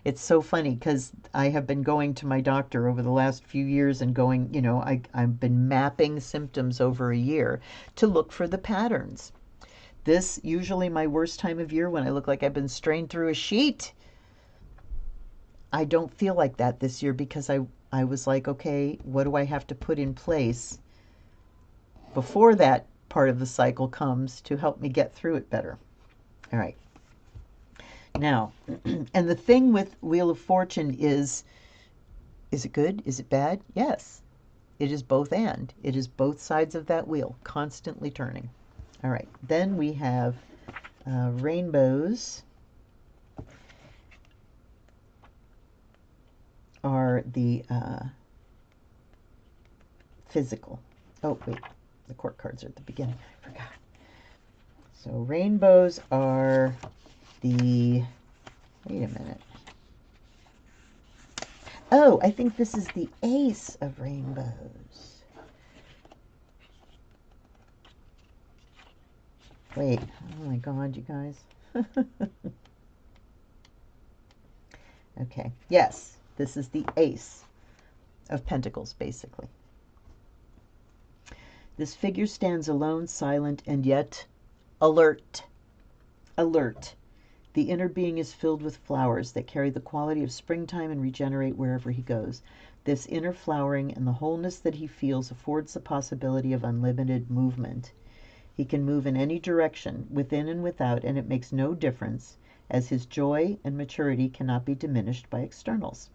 It's so funny because I have been going to my doctor over the last few years and going, I've been mapping symptoms over a year to look for the patterns. This usually my worst time of year when I look like I've been strained through a sheet. I don't feel like that this year because I was like, okay, what do I have to put in place before that part of the cycle comes to help me get through it better? All right. Now, and the thing with Wheel of Fortune is it good? Is it bad? Yes. It is both and. It is both sides of that wheel, constantly turning. All right. Then we have rainbows are the physical. Oh, wait. The court cards are at the beginning. I forgot. So rainbows are wait a minute. Oh, I think this is the Ace of Rainbows. Wait, oh my God, you guys. Okay, yes, this is the Ace of Pentacles, basically. This figure stands alone, silent, and yet alert. Alert. The inner being is filled with flowers that carry the quality of springtime and regenerate wherever he goes. This inner flowering and the wholeness that he feels affords the possibility of unlimited movement. He can move in any direction, within and without, and it makes no difference, as his joy and maturity cannot be diminished by externals.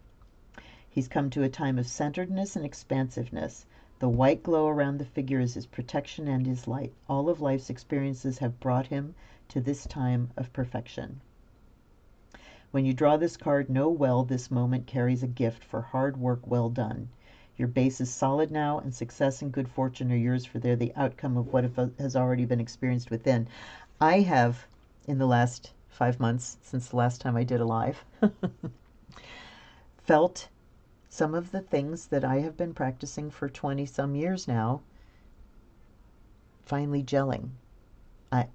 He's come to a time of centeredness and expansiveness. The white glow around the figure is his protection and his light. All of life's experiences have brought him to this time of perfection. When you draw this card, know well this moment carries a gift for hard work well done. Your base is solid now, and success and good fortune are yours, for they're the outcome of what has already been experienced within. I have, in the last 5 months, since the last time I did a live, felt some of the things that I have been practicing for 20-some years now finally gelling.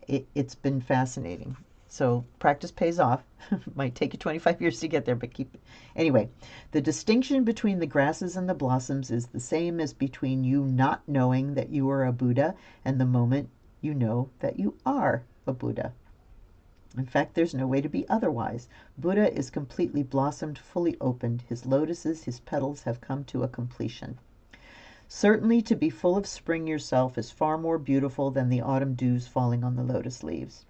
It's been fascinating. So practice pays off. Might take you 25 years to get there, but keep it. Anyway, the distinction between the grasses and the blossoms is the same as between you not knowing that you are a Buddha and the moment you know that you are a Buddha. In fact, there's no way to be otherwise. Buddha is completely blossomed, fully opened. His lotuses, his petals have come to a completion. Certainly, to be full of spring yourself is far more beautiful than the autumn dews falling on the lotus leaves.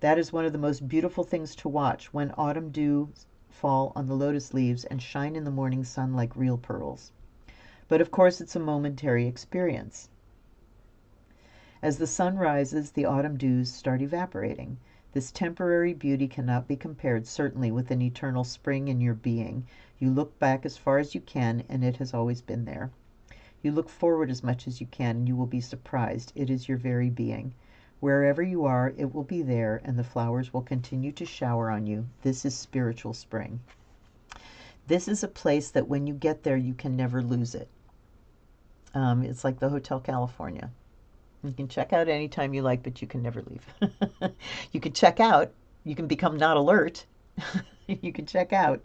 That is one of the most beautiful things to watch, when autumn dews fall on the lotus leaves and shine in the morning sun like real pearls. But of course, it's a momentary experience. As the sun rises, the autumn dews start evaporating. This temporary beauty cannot be compared, certainly, with an eternal spring in your being. You look back as far as you can, and it has always been there. You look forward as much as you can, and you will be surprised. It is your very being. Wherever you are, it will be there, and the flowers will continue to shower on you. This is spiritual spring. This is a place that when you get there, you can never lose it. It's like the Hotel California. You can check out anytime you like, but you can never leave. You can check out. You can become not alert. You can check out.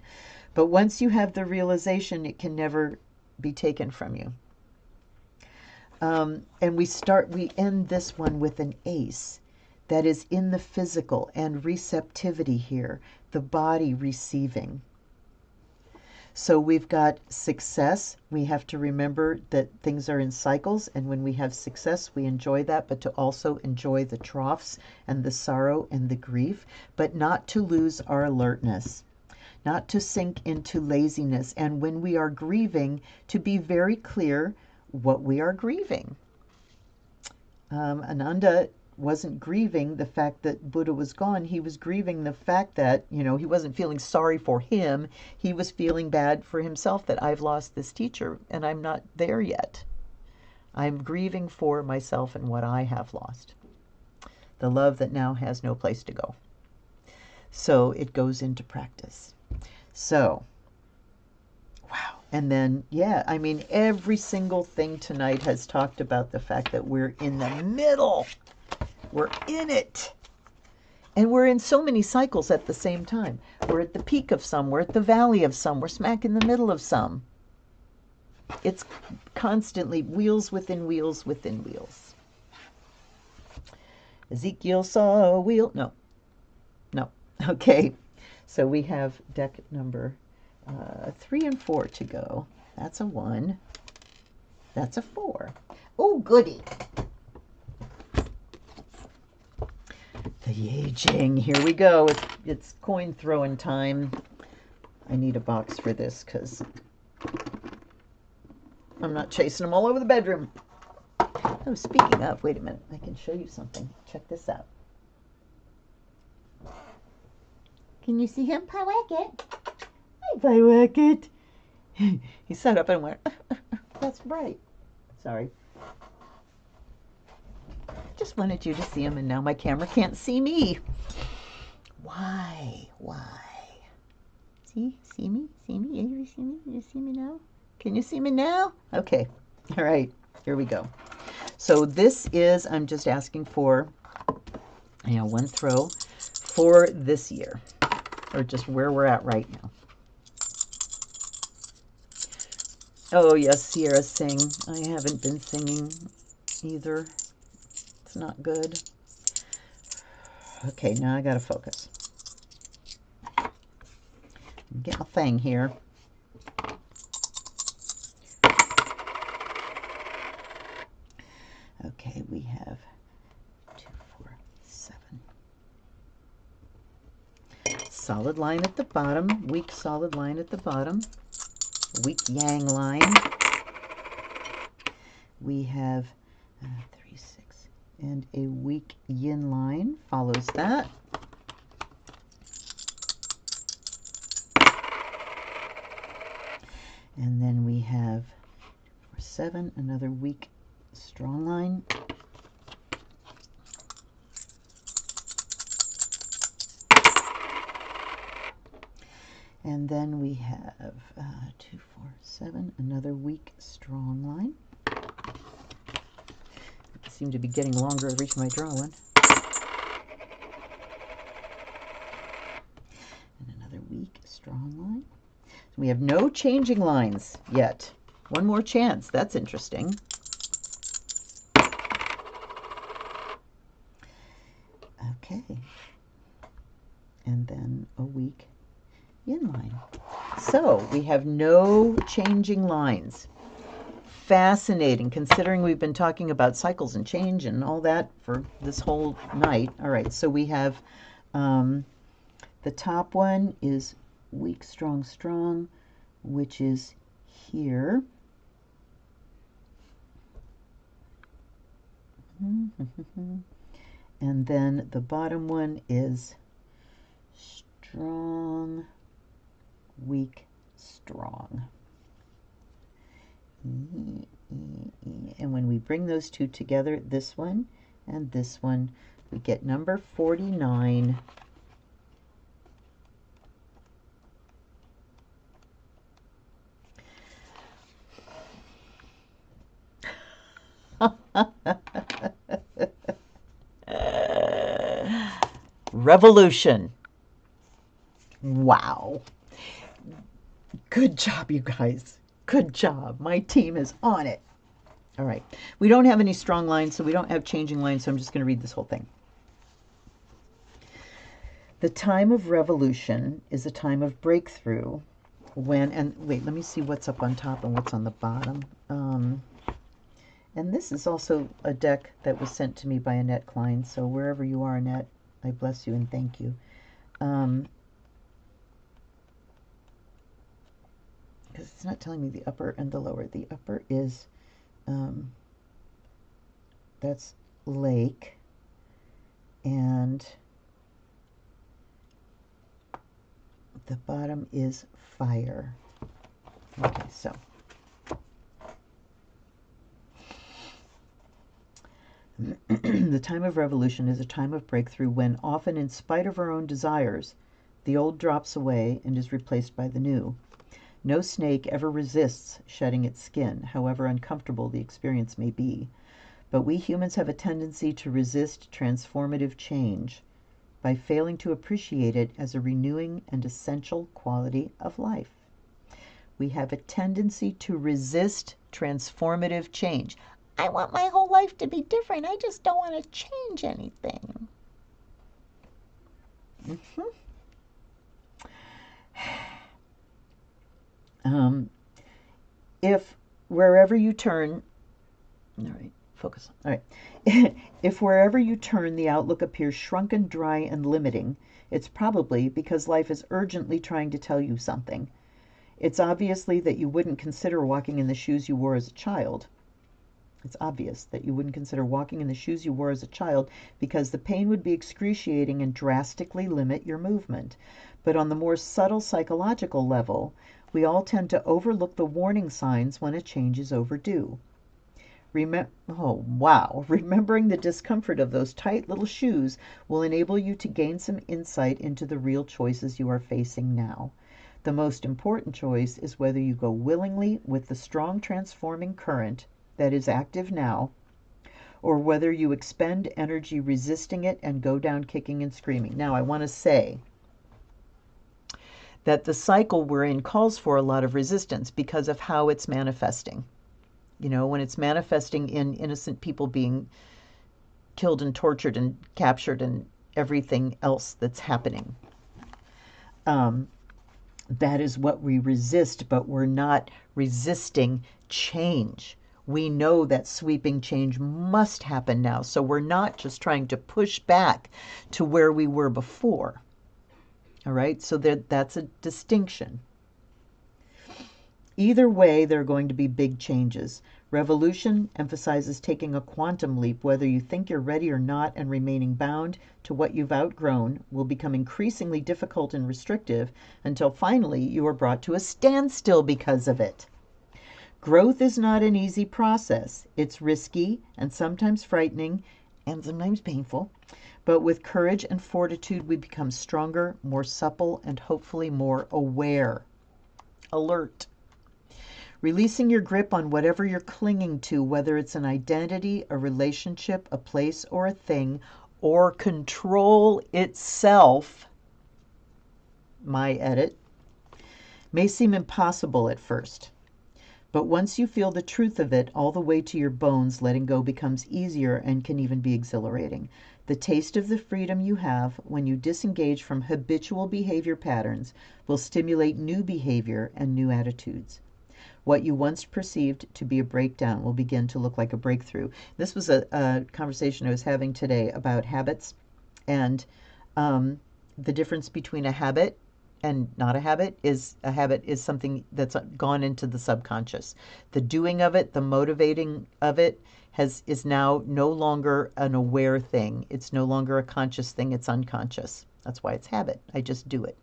But once you have the realization, it can never be taken from you. And we end this one with an ace that is in the physical and receptivity here, the body receiving. So we've got success. We have to remember that things are in cycles, and when we have success, we enjoy that, but to also enjoy the troughs and the sorrow and the grief, but not to lose our alertness, not to sink into laziness, and when we are grieving, to be very clear what we are grieving. Ananda wasn't grieving the fact that Buddha was gone. He was grieving the fact that, you know, he wasn't feeling sorry for him. He was feeling bad for himself that I've lost this teacher and I'm not there yet. I'm grieving for myself and what I have lost. The love that now has no place to go. So it goes into practice. So, wow. And then, yeah, I mean, every single thing tonight has talked about the fact that we're in the middle. We're in it. And we're in so many cycles at the same time. We're at the peak of some. We're at the valley of some. We're smack in the middle of some. It's constantly wheels within wheels within wheels. Ezekiel saw a wheel. No. Okay. So we have deck number 3 and 4 to go. That's a 1. That's a 4. Oh, goody. The Yi Jing. Here we go. It's coin throwing time. I need a box for this because I'm not chasing them all over the bedroom. Oh, speaking of, wait a minute. I can show you something. Check this out. Can you see him, Pyewacket? Hi, Pyewacket. He sat up and went, that's bright. Sorry. Just wanted you to see him, and now my camera can't see me. Why? See me? You see me? You see me now? Can you see me now? Okay. All right. Here we go. So this is, I'm just asking for, you know, one throw for this year, or just where we're at right now. Oh, yes, Sierra, sing. I haven't been singing either. It's not good. Okay, now I got to focus. Get my thing here. Okay, we have 2, 4, 7. Solid line at the bottom, weak solid line at the bottom, weak yang line. We have 3, 6, and a weak yin line follows that. And then we have 4, 7, another weak strong line. And then we have 2, 4, 7, another weak strong line. They seem to be getting longer every time I draw one. And another weak strong line. So we have no changing lines yet. One more chance. That's interesting. Okay. And then a weak yin line. So we have no changing lines. Fascinating, considering we've been talking about cycles and change and all that for this whole night. All right, so we have the top one is weak, strong, strong, which is here. And then the bottom one is strong, weak, strong. And when we bring those two together, this one and this one, we get number 49. Revolution. Wow. Good job, you guys. Good job. My team is on it. All right. We don't have any strong lines, so we don't have changing lines, so I'm just going to read this whole thing. The time of revolution is a time of breakthrough when, and wait, let me see what's up on top and what's on the bottom. And this is also a deck that was sent to me by Annette Klein, so wherever you are, Annette, I bless you and thank you. Because it's not telling me the upper and the lower. The upper is, that's lake. and the bottom is fire. Okay, so the time of revolution is a time of breakthrough when, often in spite of our own desires, the old drops away and is replaced by the new. No snake ever resists shedding its skin, however uncomfortable the experience may be. But we humans have a tendency to resist transformative change by failing to appreciate it as a renewing and essential quality of life. We have a tendency to resist transformative change. I want my whole life to be different. I just don't want to change anything. If wherever you turn, all right, focus. All right. If wherever you turn the outlook appears shrunken, dry, and limiting, it's probably because life is urgently trying to tell you something. It's obviously that you wouldn't consider walking in the shoes you wore as a child. It's obvious that you wouldn't consider walking in the shoes you wore as a child because the pain would be excruciating and drastically limit your movement. But on the more subtle psychological level, we all tend to overlook the warning signs when a change is overdue. Remembering the discomfort of those tight little shoes will enable you to gain some insight into the real choices you are facing now. The most important choice is whether you go willingly with the strong transforming current that is active now, or whether you expend energy resisting it and go down kicking and screaming. Now, I want to say that the cycle we're in calls for a lot of resistance because of how it's manifesting. You know, when it's manifesting in innocent people being killed and tortured and captured and everything else that's happening. That is what we resist, but we're not resisting change. We know that sweeping change must happen now, so we're not just trying to push back to where we were before. All right, so that's a distinction. Either way, there are going to be big changes. Revolution emphasizes taking a quantum leap, whether you think you're ready or not, and remaining bound to what you've outgrown will become increasingly difficult and restrictive until finally you are brought to a standstill because of it. Growth is not an easy process. It's risky and sometimes frightening and sometimes painful. But with courage and fortitude, we become stronger, more supple, and hopefully more aware. Alert. Releasing your grip on whatever you're clinging to, whether it's an identity, a relationship, a place, or a thing, or control itself, my edit, may seem impossible at first. But once you feel the truth of it all the way to your bones, letting go becomes easier and can even be exhilarating. The taste of the freedom you have when you disengage from habitual behavior patterns will stimulate new behavior and new attitudes. What you once perceived to be a breakdown will begin to look like a breakthrough. This was a conversation I was having today about habits and the difference between a habit and not a habit is something that's gone into the subconscious. The doing of it, the motivating of it is now no longer an aware thing. It's no longer a conscious thing. It's unconscious. That's why it's habit. I just do it.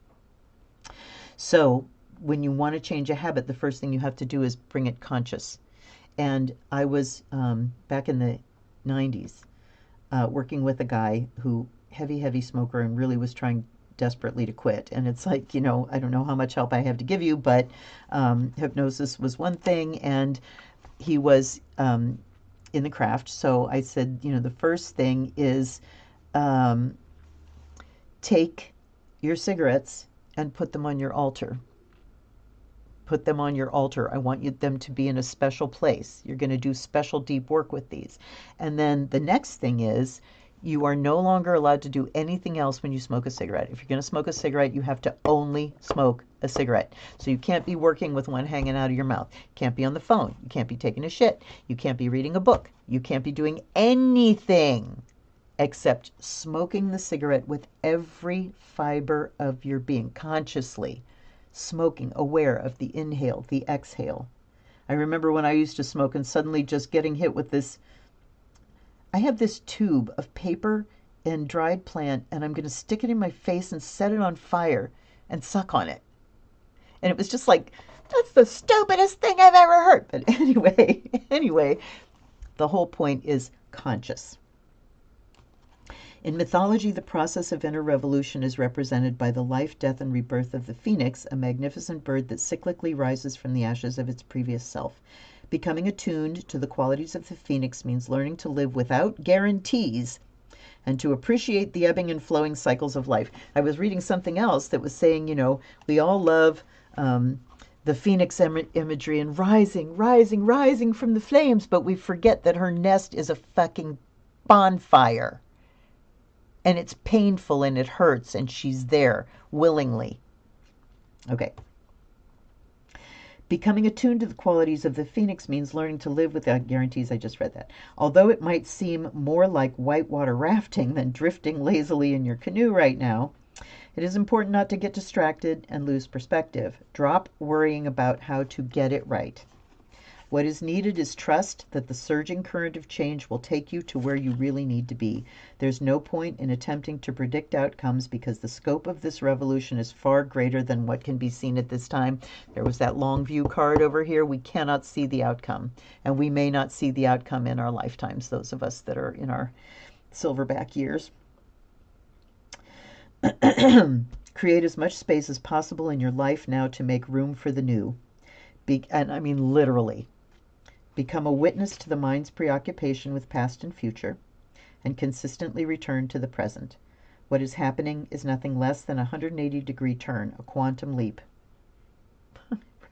So when you want to change a habit, the first thing you have to do is bring it conscious. And I was back in the 90s working with a guy who heavy smoker and really was trying desperately to quit. And it's like, I don't know how much help I have to give you, but hypnosis was one thing, and he was in the craft. So I said, the first thing is take your cigarettes and put them on your altar. Put them on your altar. I want them to be in a special place. You're going to do special deep work with these. And then the next thing is you are no longer allowed to do anything else when you smoke a cigarette. If you're going to smoke a cigarette, you have to only smoke a cigarette. So you can't be working with one hanging out of your mouth. You can't be on the phone. You can't be taking a shit. You can't be reading a book. You can't be doing anything except smoking the cigarette with every fiber of your being, consciously smoking, aware of the inhale, the exhale. I remember when I used to smoke and suddenly just getting hit with this. I have this tube of paper and dried plant, and I'm going to stick it in my face and set it on fire and suck on it. And it was just like, that's the stupidest thing I've ever heard. But anyway, the whole point is conscious. In mythology, the process of inner revolution is represented by the life, death, and rebirth of the phoenix, a magnificent bird that cyclically rises from the ashes of its previous self. Becoming attuned to the qualities of the phoenix means learning to live without guarantees and to appreciate the ebbing and flowing cycles of life. I was reading something else that was saying, we all love the phoenix imagery and rising from the flames, but we forget that her nest is a fucking bonfire. And it's painful and it hurts, and she's there willingly. Okay. Becoming attuned to the qualities of the phoenix means learning to live without guarantees. I just read that. Although it might seem more like whitewater rafting than drifting lazily in your canoe right now, it is important not to get distracted and lose perspective. Drop worrying about how to get it right. What is needed is trust that the surging current of change will take you to where you really need to be. There's no point in attempting to predict outcomes because the scope of this revolution is far greater than what can be seen at this time. There was that long view card over here. We cannot see the outcome, and we may not see the outcome in our lifetimes, those of us that are in our silverback years. Create as much space as possible in your life now to make room for the new. And I mean literally. Become a witness to the mind's preoccupation with past and future, and consistently return to the present. What is happening is nothing less than a 180-degree turn, a quantum leap.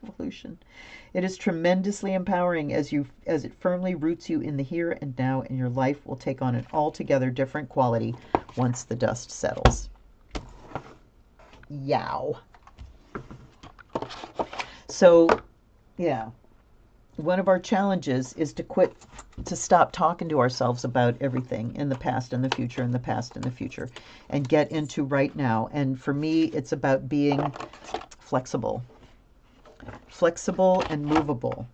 Revolution. It is tremendously empowering as it firmly roots you in the here and now, and your life will take on an altogether different quality once the dust settles. Yow. So, yeah. One of our challenges is to stop talking to ourselves about everything in the past and the future and the past and the future, and get into right now. And for me, it's about being flexible and movable.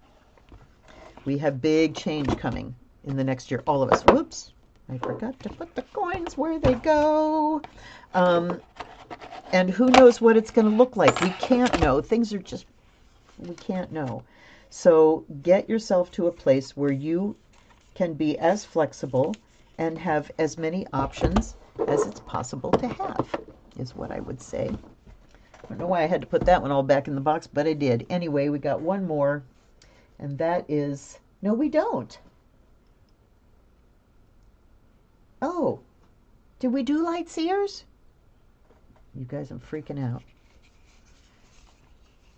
We have big change coming in the next year, all of us. Whoops, I forgot to put the coins where they go. And who knows what it's going to look like? We can't know. We can't know. So get yourself to a place where you can be as flexible and have as many options as it's possible to have, is what I would say. I don't know why I had to put that one all back in the box, but I did. Anyway, we got one more, and that is, no, we don't. Oh, did we do light seers? You guys, I'm freaking out.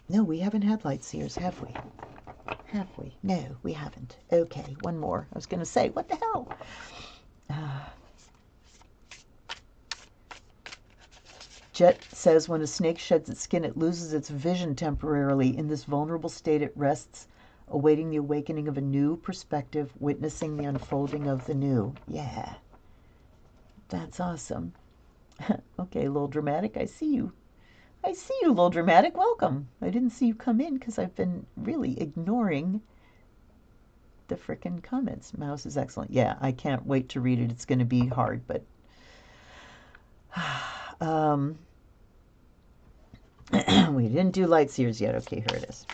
No, we haven't had light seers, have we? Have we? No, we haven't. Okay, one more. I was going to say, what the hell? Jet says, when a snake sheds its skin, it loses its vision temporarily. In this vulnerable state, it rests, awaiting the awakening of a new perspective, witnessing the unfolding of the new. Yeah. That's awesome. Okay, a little dramatic. I see you. I see you, little dramatic. Welcome. I didn't see you come in because I've been really ignoring the frickin' comments. Mouse is excellent. Yeah, I can't wait to read it. It's going to be hard, but we didn't do light seers yet. Okay, here it is.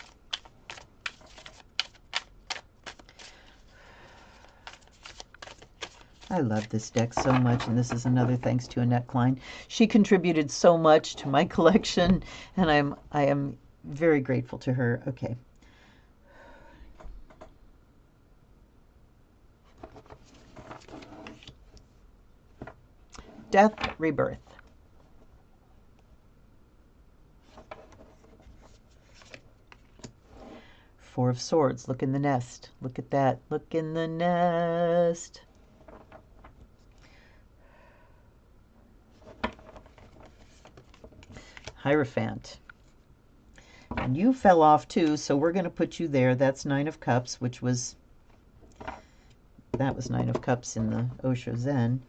I love this deck so much, and this is another thanks to Annette Klein. She contributed so much to my collection, and I am very grateful to her. Okay. Death, rebirth. Four of Swords. Look in the nest. Look at that. Look in the nest. Hierophant. And you fell off too, so we're going to put you there. That's Nine of Cups, that was Nine of Cups in the Osho Zen.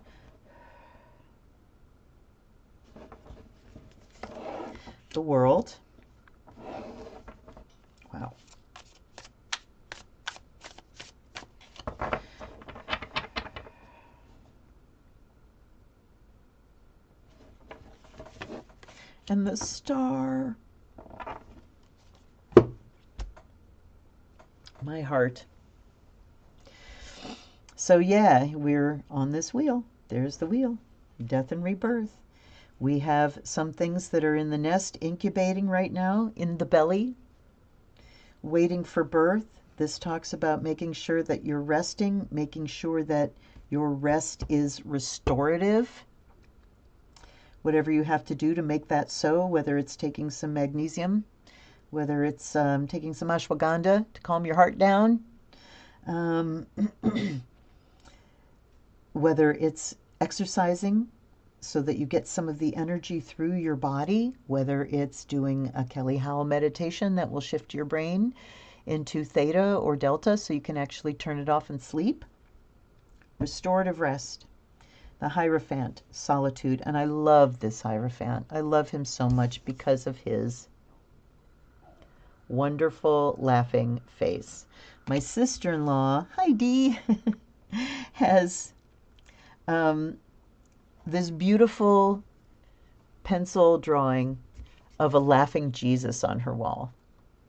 The World. Wow. And the star. My heart. So yeah, we're on this wheel. There's the wheel. Death and rebirth. We have some things that are in the nest incubating right now in the belly, waiting for birth. This talks about making sure that you're resting, making sure that your rest is restorative. Whatever you have to do to make that so, whether it's taking some magnesium, whether it's taking some ashwagandha to calm your heart down, whether it's exercising so that you get some of the energy through your body, whether it's doing a Kelly Howell meditation that will shift your brain into theta or delta so you can actually turn it off and sleep. Restorative rest. The Hierophant, solitude. And I love this Hierophant. I love him so much because of his wonderful laughing face. My sister-in-law, Heidi, has this beautiful pencil drawing of a laughing Jesus on her wall.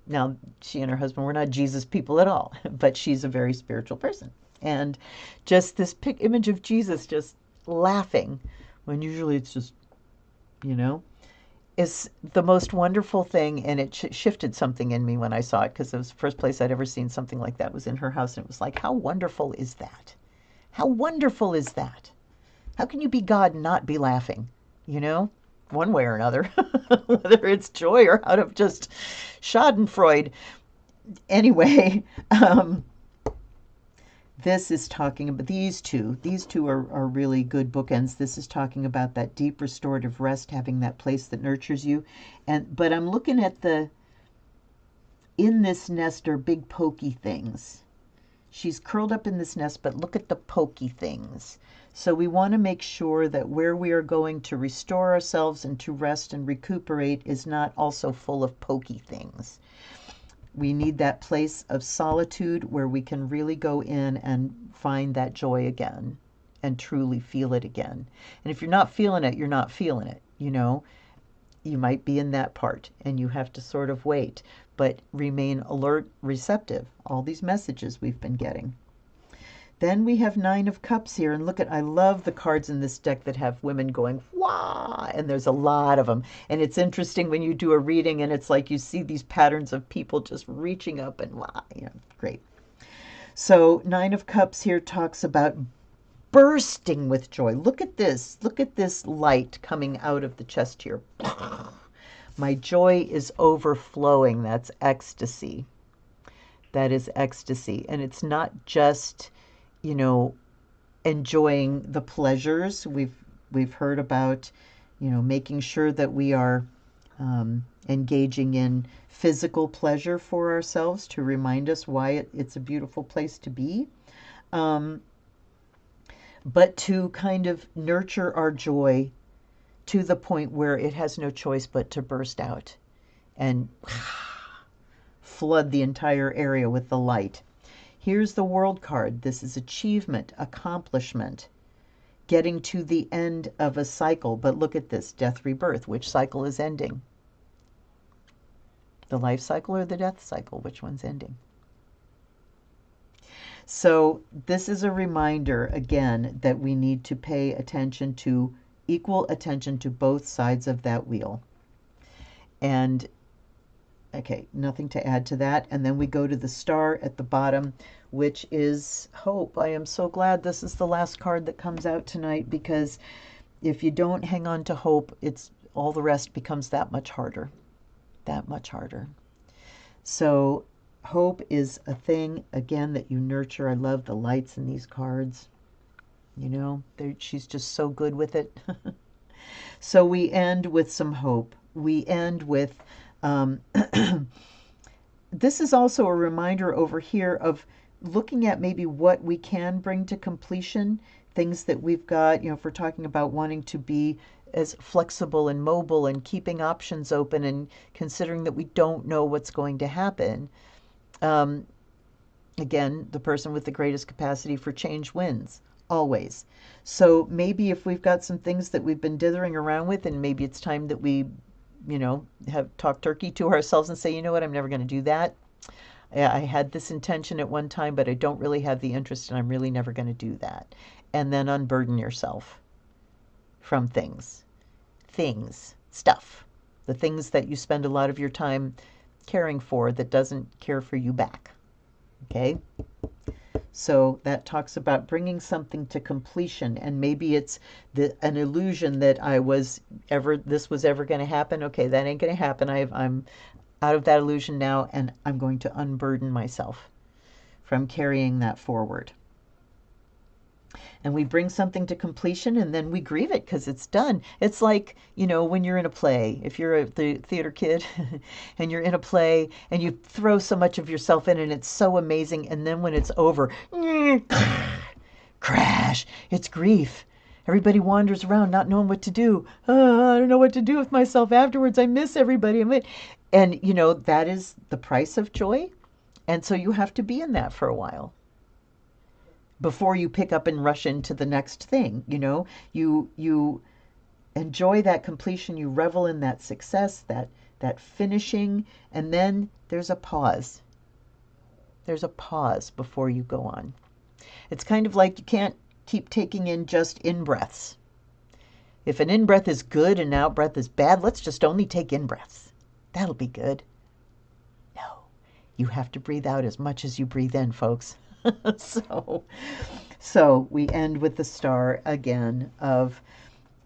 Now, she and her husband were not Jesus people at all, but she's a very spiritual person. And just this image of Jesus just laughing, when usually it's just, is the most wonderful thing. And it shifted something in me when I saw it, because it was the first place I'd ever seen something like that was in her house. And it was like, how wonderful is that? How wonderful is that? How can you be God and not be laughing, one way or another, whether it's joy or out of just schadenfreude. Anyway, this is talking about these two. These two are really good bookends. This is talking about that deep restorative rest, having that place that nurtures you. But I'm looking at in this nest are big pokey things. She's curled up in this nest, but look at the pokey things. So we want to make sure that where we are going to restore ourselves and to rest and recuperate is not also full of pokey things. We need that place of solitude where we can really go in and find that joy again and truly feel it again. And if you're not feeling it, you're not feeling it, You might be in that part and you have to sort of wait, but remain alert, receptive. All these messages we've been getting. Then we have 9 of Cups here, and look I love the cards in this deck that have women going, wah, and there's a lot of them. And it's interesting when you do a reading and it's like you see these patterns of people just reaching up and wah, great. So 9 of Cups here talks about bursting with joy. Look at this light coming out of the chest here. My joy is overflowing. That's ecstasy. That is ecstasy. And it's not just enjoying the pleasures. We've heard about, making sure that we are engaging in physical pleasure for ourselves to remind us why it's a beautiful place to be. But to kind of nurture our joy to the point where it has no choice but to burst out and flood the entire area with the light. Here's the World card. This is achievement, accomplishment, getting to the end of a cycle. But look at this, death, rebirth. Which cycle is ending? The life cycle or the death cycle? Which one's ending? So this is a reminder, again, that we need to pay attention to, equal attention to both sides of that wheel. And okay, nothing to add to that. And then we go to the star at the bottom, which is hope. I am so glad this is the last card that comes out tonight, because if you don't hang on to hope, all the rest becomes that much harder. That much harder. So hope is a thing, again, that you nurture. I love the lights in these cards. She's just so good with it. So we end with some hope. We end with this is also a reminder over here of looking at maybe what we can bring to completion, things that we've got, if we're talking about wanting to be as flexible and mobile and keeping options open and considering that we don't know what's going to happen. Again, the person with the greatest capacity for change wins, always. So maybe if we've got some things that we've been dithering around with, and maybe it's time that we have talk turkey to ourselves and say, you know what, I'm never going to do that. I had this intention at one time, but I don't really have the interest, and I'm really never going to do that. And then unburden yourself from stuff, the things that you spend a lot of your time caring for that doesn't care for you back. Okay? So that talks about bringing something to completion, and maybe it's an illusion that this was ever going to happen. Okay, that ain't going to happen. I'm out of that illusion now, and I'm going to unburden myself from carrying that forward. And we bring something to completion, and then we grieve it because it's done. It's like, when you're in a play, if you're the theater kid and you're in a play and you throw so much of yourself in and it's so amazing, and then when it's over, crash, it's grief. Everybody wanders around not knowing what to do. Oh, I don't know what to do with myself afterwards. I miss everybody. And, that is the price of joy. And so you have to be in that for a while before you pick up and rush into the next thing. You enjoy that completion, you revel in that success, that finishing, and then there's a pause. There's a pause before you go on. It's kind of like you can't keep taking in just in-breaths. If an in-breath is good and an out-breath is bad, let's just only take in-breaths. That'll be good. No, you have to breathe out as much as you breathe in, folks. So we end with the star again of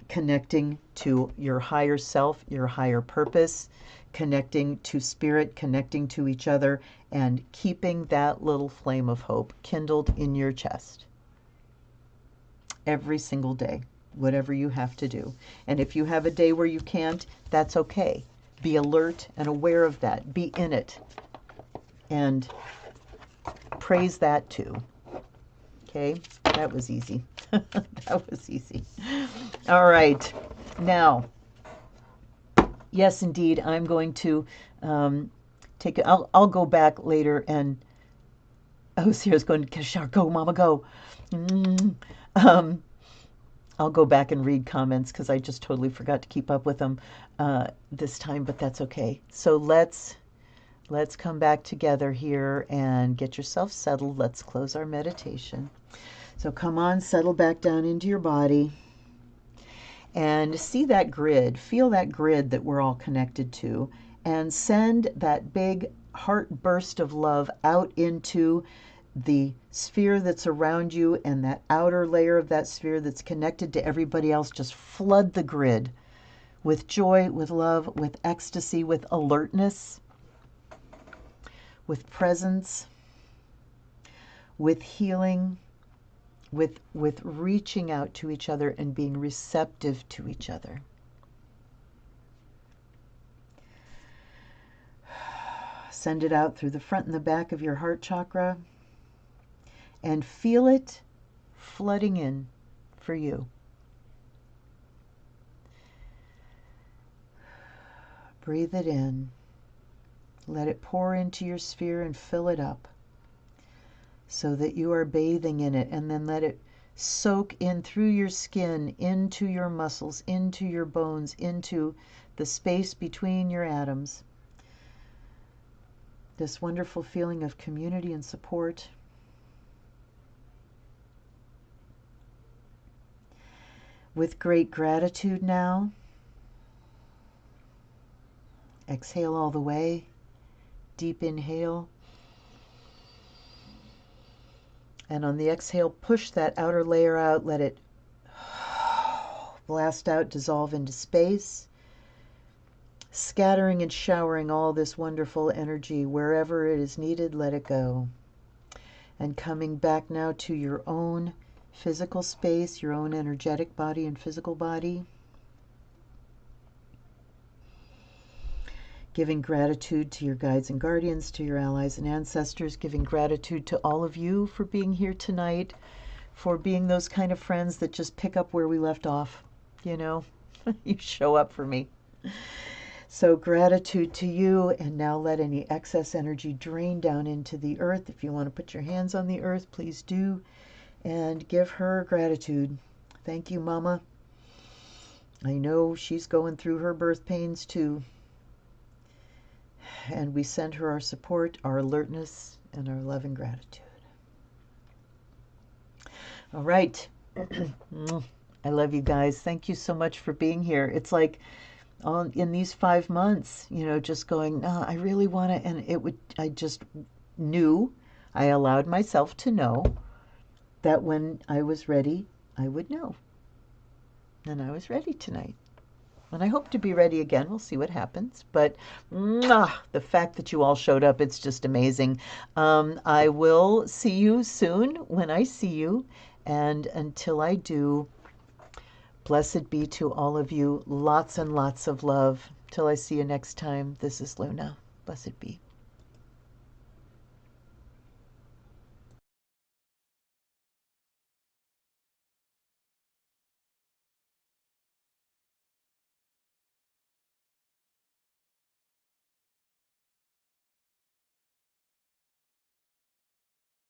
connecting to your higher self, your higher purpose, connecting to spirit, connecting to each other, and keeping that little flame of hope kindled in your chest every single day, whatever you have to do. And if you have a day where you can't, that's okay. Be alert and aware of that. Be in it. And praise that too. Okay, that was easy. That was easy. All right. Now, yes, indeed, I'm going to take it. I'll go back later and, Sarah's going to get a shower. Go, Mama, go. I'll go back and read comments because I just totally forgot to keep up with them this time, but that's okay. So let's come back together here and get yourself settled. Let's close our meditation. So come on, settle back down into your body and see that grid, feel that grid that we're all connected to, and send that big heart burst of love out into the sphere that's around you and that outer layer of that sphere that's connected to everybody else. Just flood the grid with joy, with love, with ecstasy, with alertness, with presence, with healing, with reaching out to each other and being receptive to each other. Send it out through the front and the back of your heart chakra and feel it flooding in for you. Breathe it in. Let it pour into your sphere and fill it up so that you are bathing in it, and then let it soak in through your skin, into your muscles, into your bones, into the space between your atoms. This wonderful feeling of community and support. With great gratitude now, exhale all the way. Deep inhale. And on the exhale, push that outer layer out. Let it blast out, dissolve into space, scattering and showering all this wonderful energy wherever it is needed. Let it go. And coming back now to your own physical space, your own energetic body and physical body. Giving gratitude to your guides and guardians, to your allies and ancestors, giving gratitude to all of you for being here tonight, for being those kind of friends that just pick up where we left off. You show up for me. So gratitude to you, and now let any excess energy drain down into the earth. If you want to put your hands on the earth, please do, and give her gratitude. Thank you, Mama. I know she's going through her birth pains too. And we send her our support, our alertness, and our love and gratitude. All right. I love you guys. Thank you so much for being here. It's like in these 5 months, just going, no, I really want to, and I just knew, I allowed myself to know that when I was ready, I would know. And I was ready tonight. And I hope to be ready again. We'll see what happens. But the fact that you all showed up, it's just amazing. I will see you soon when I see you. And until I do, blessed be to all of you. Lots and lots of love. Till I see you next time, this is Luna. Blessed be.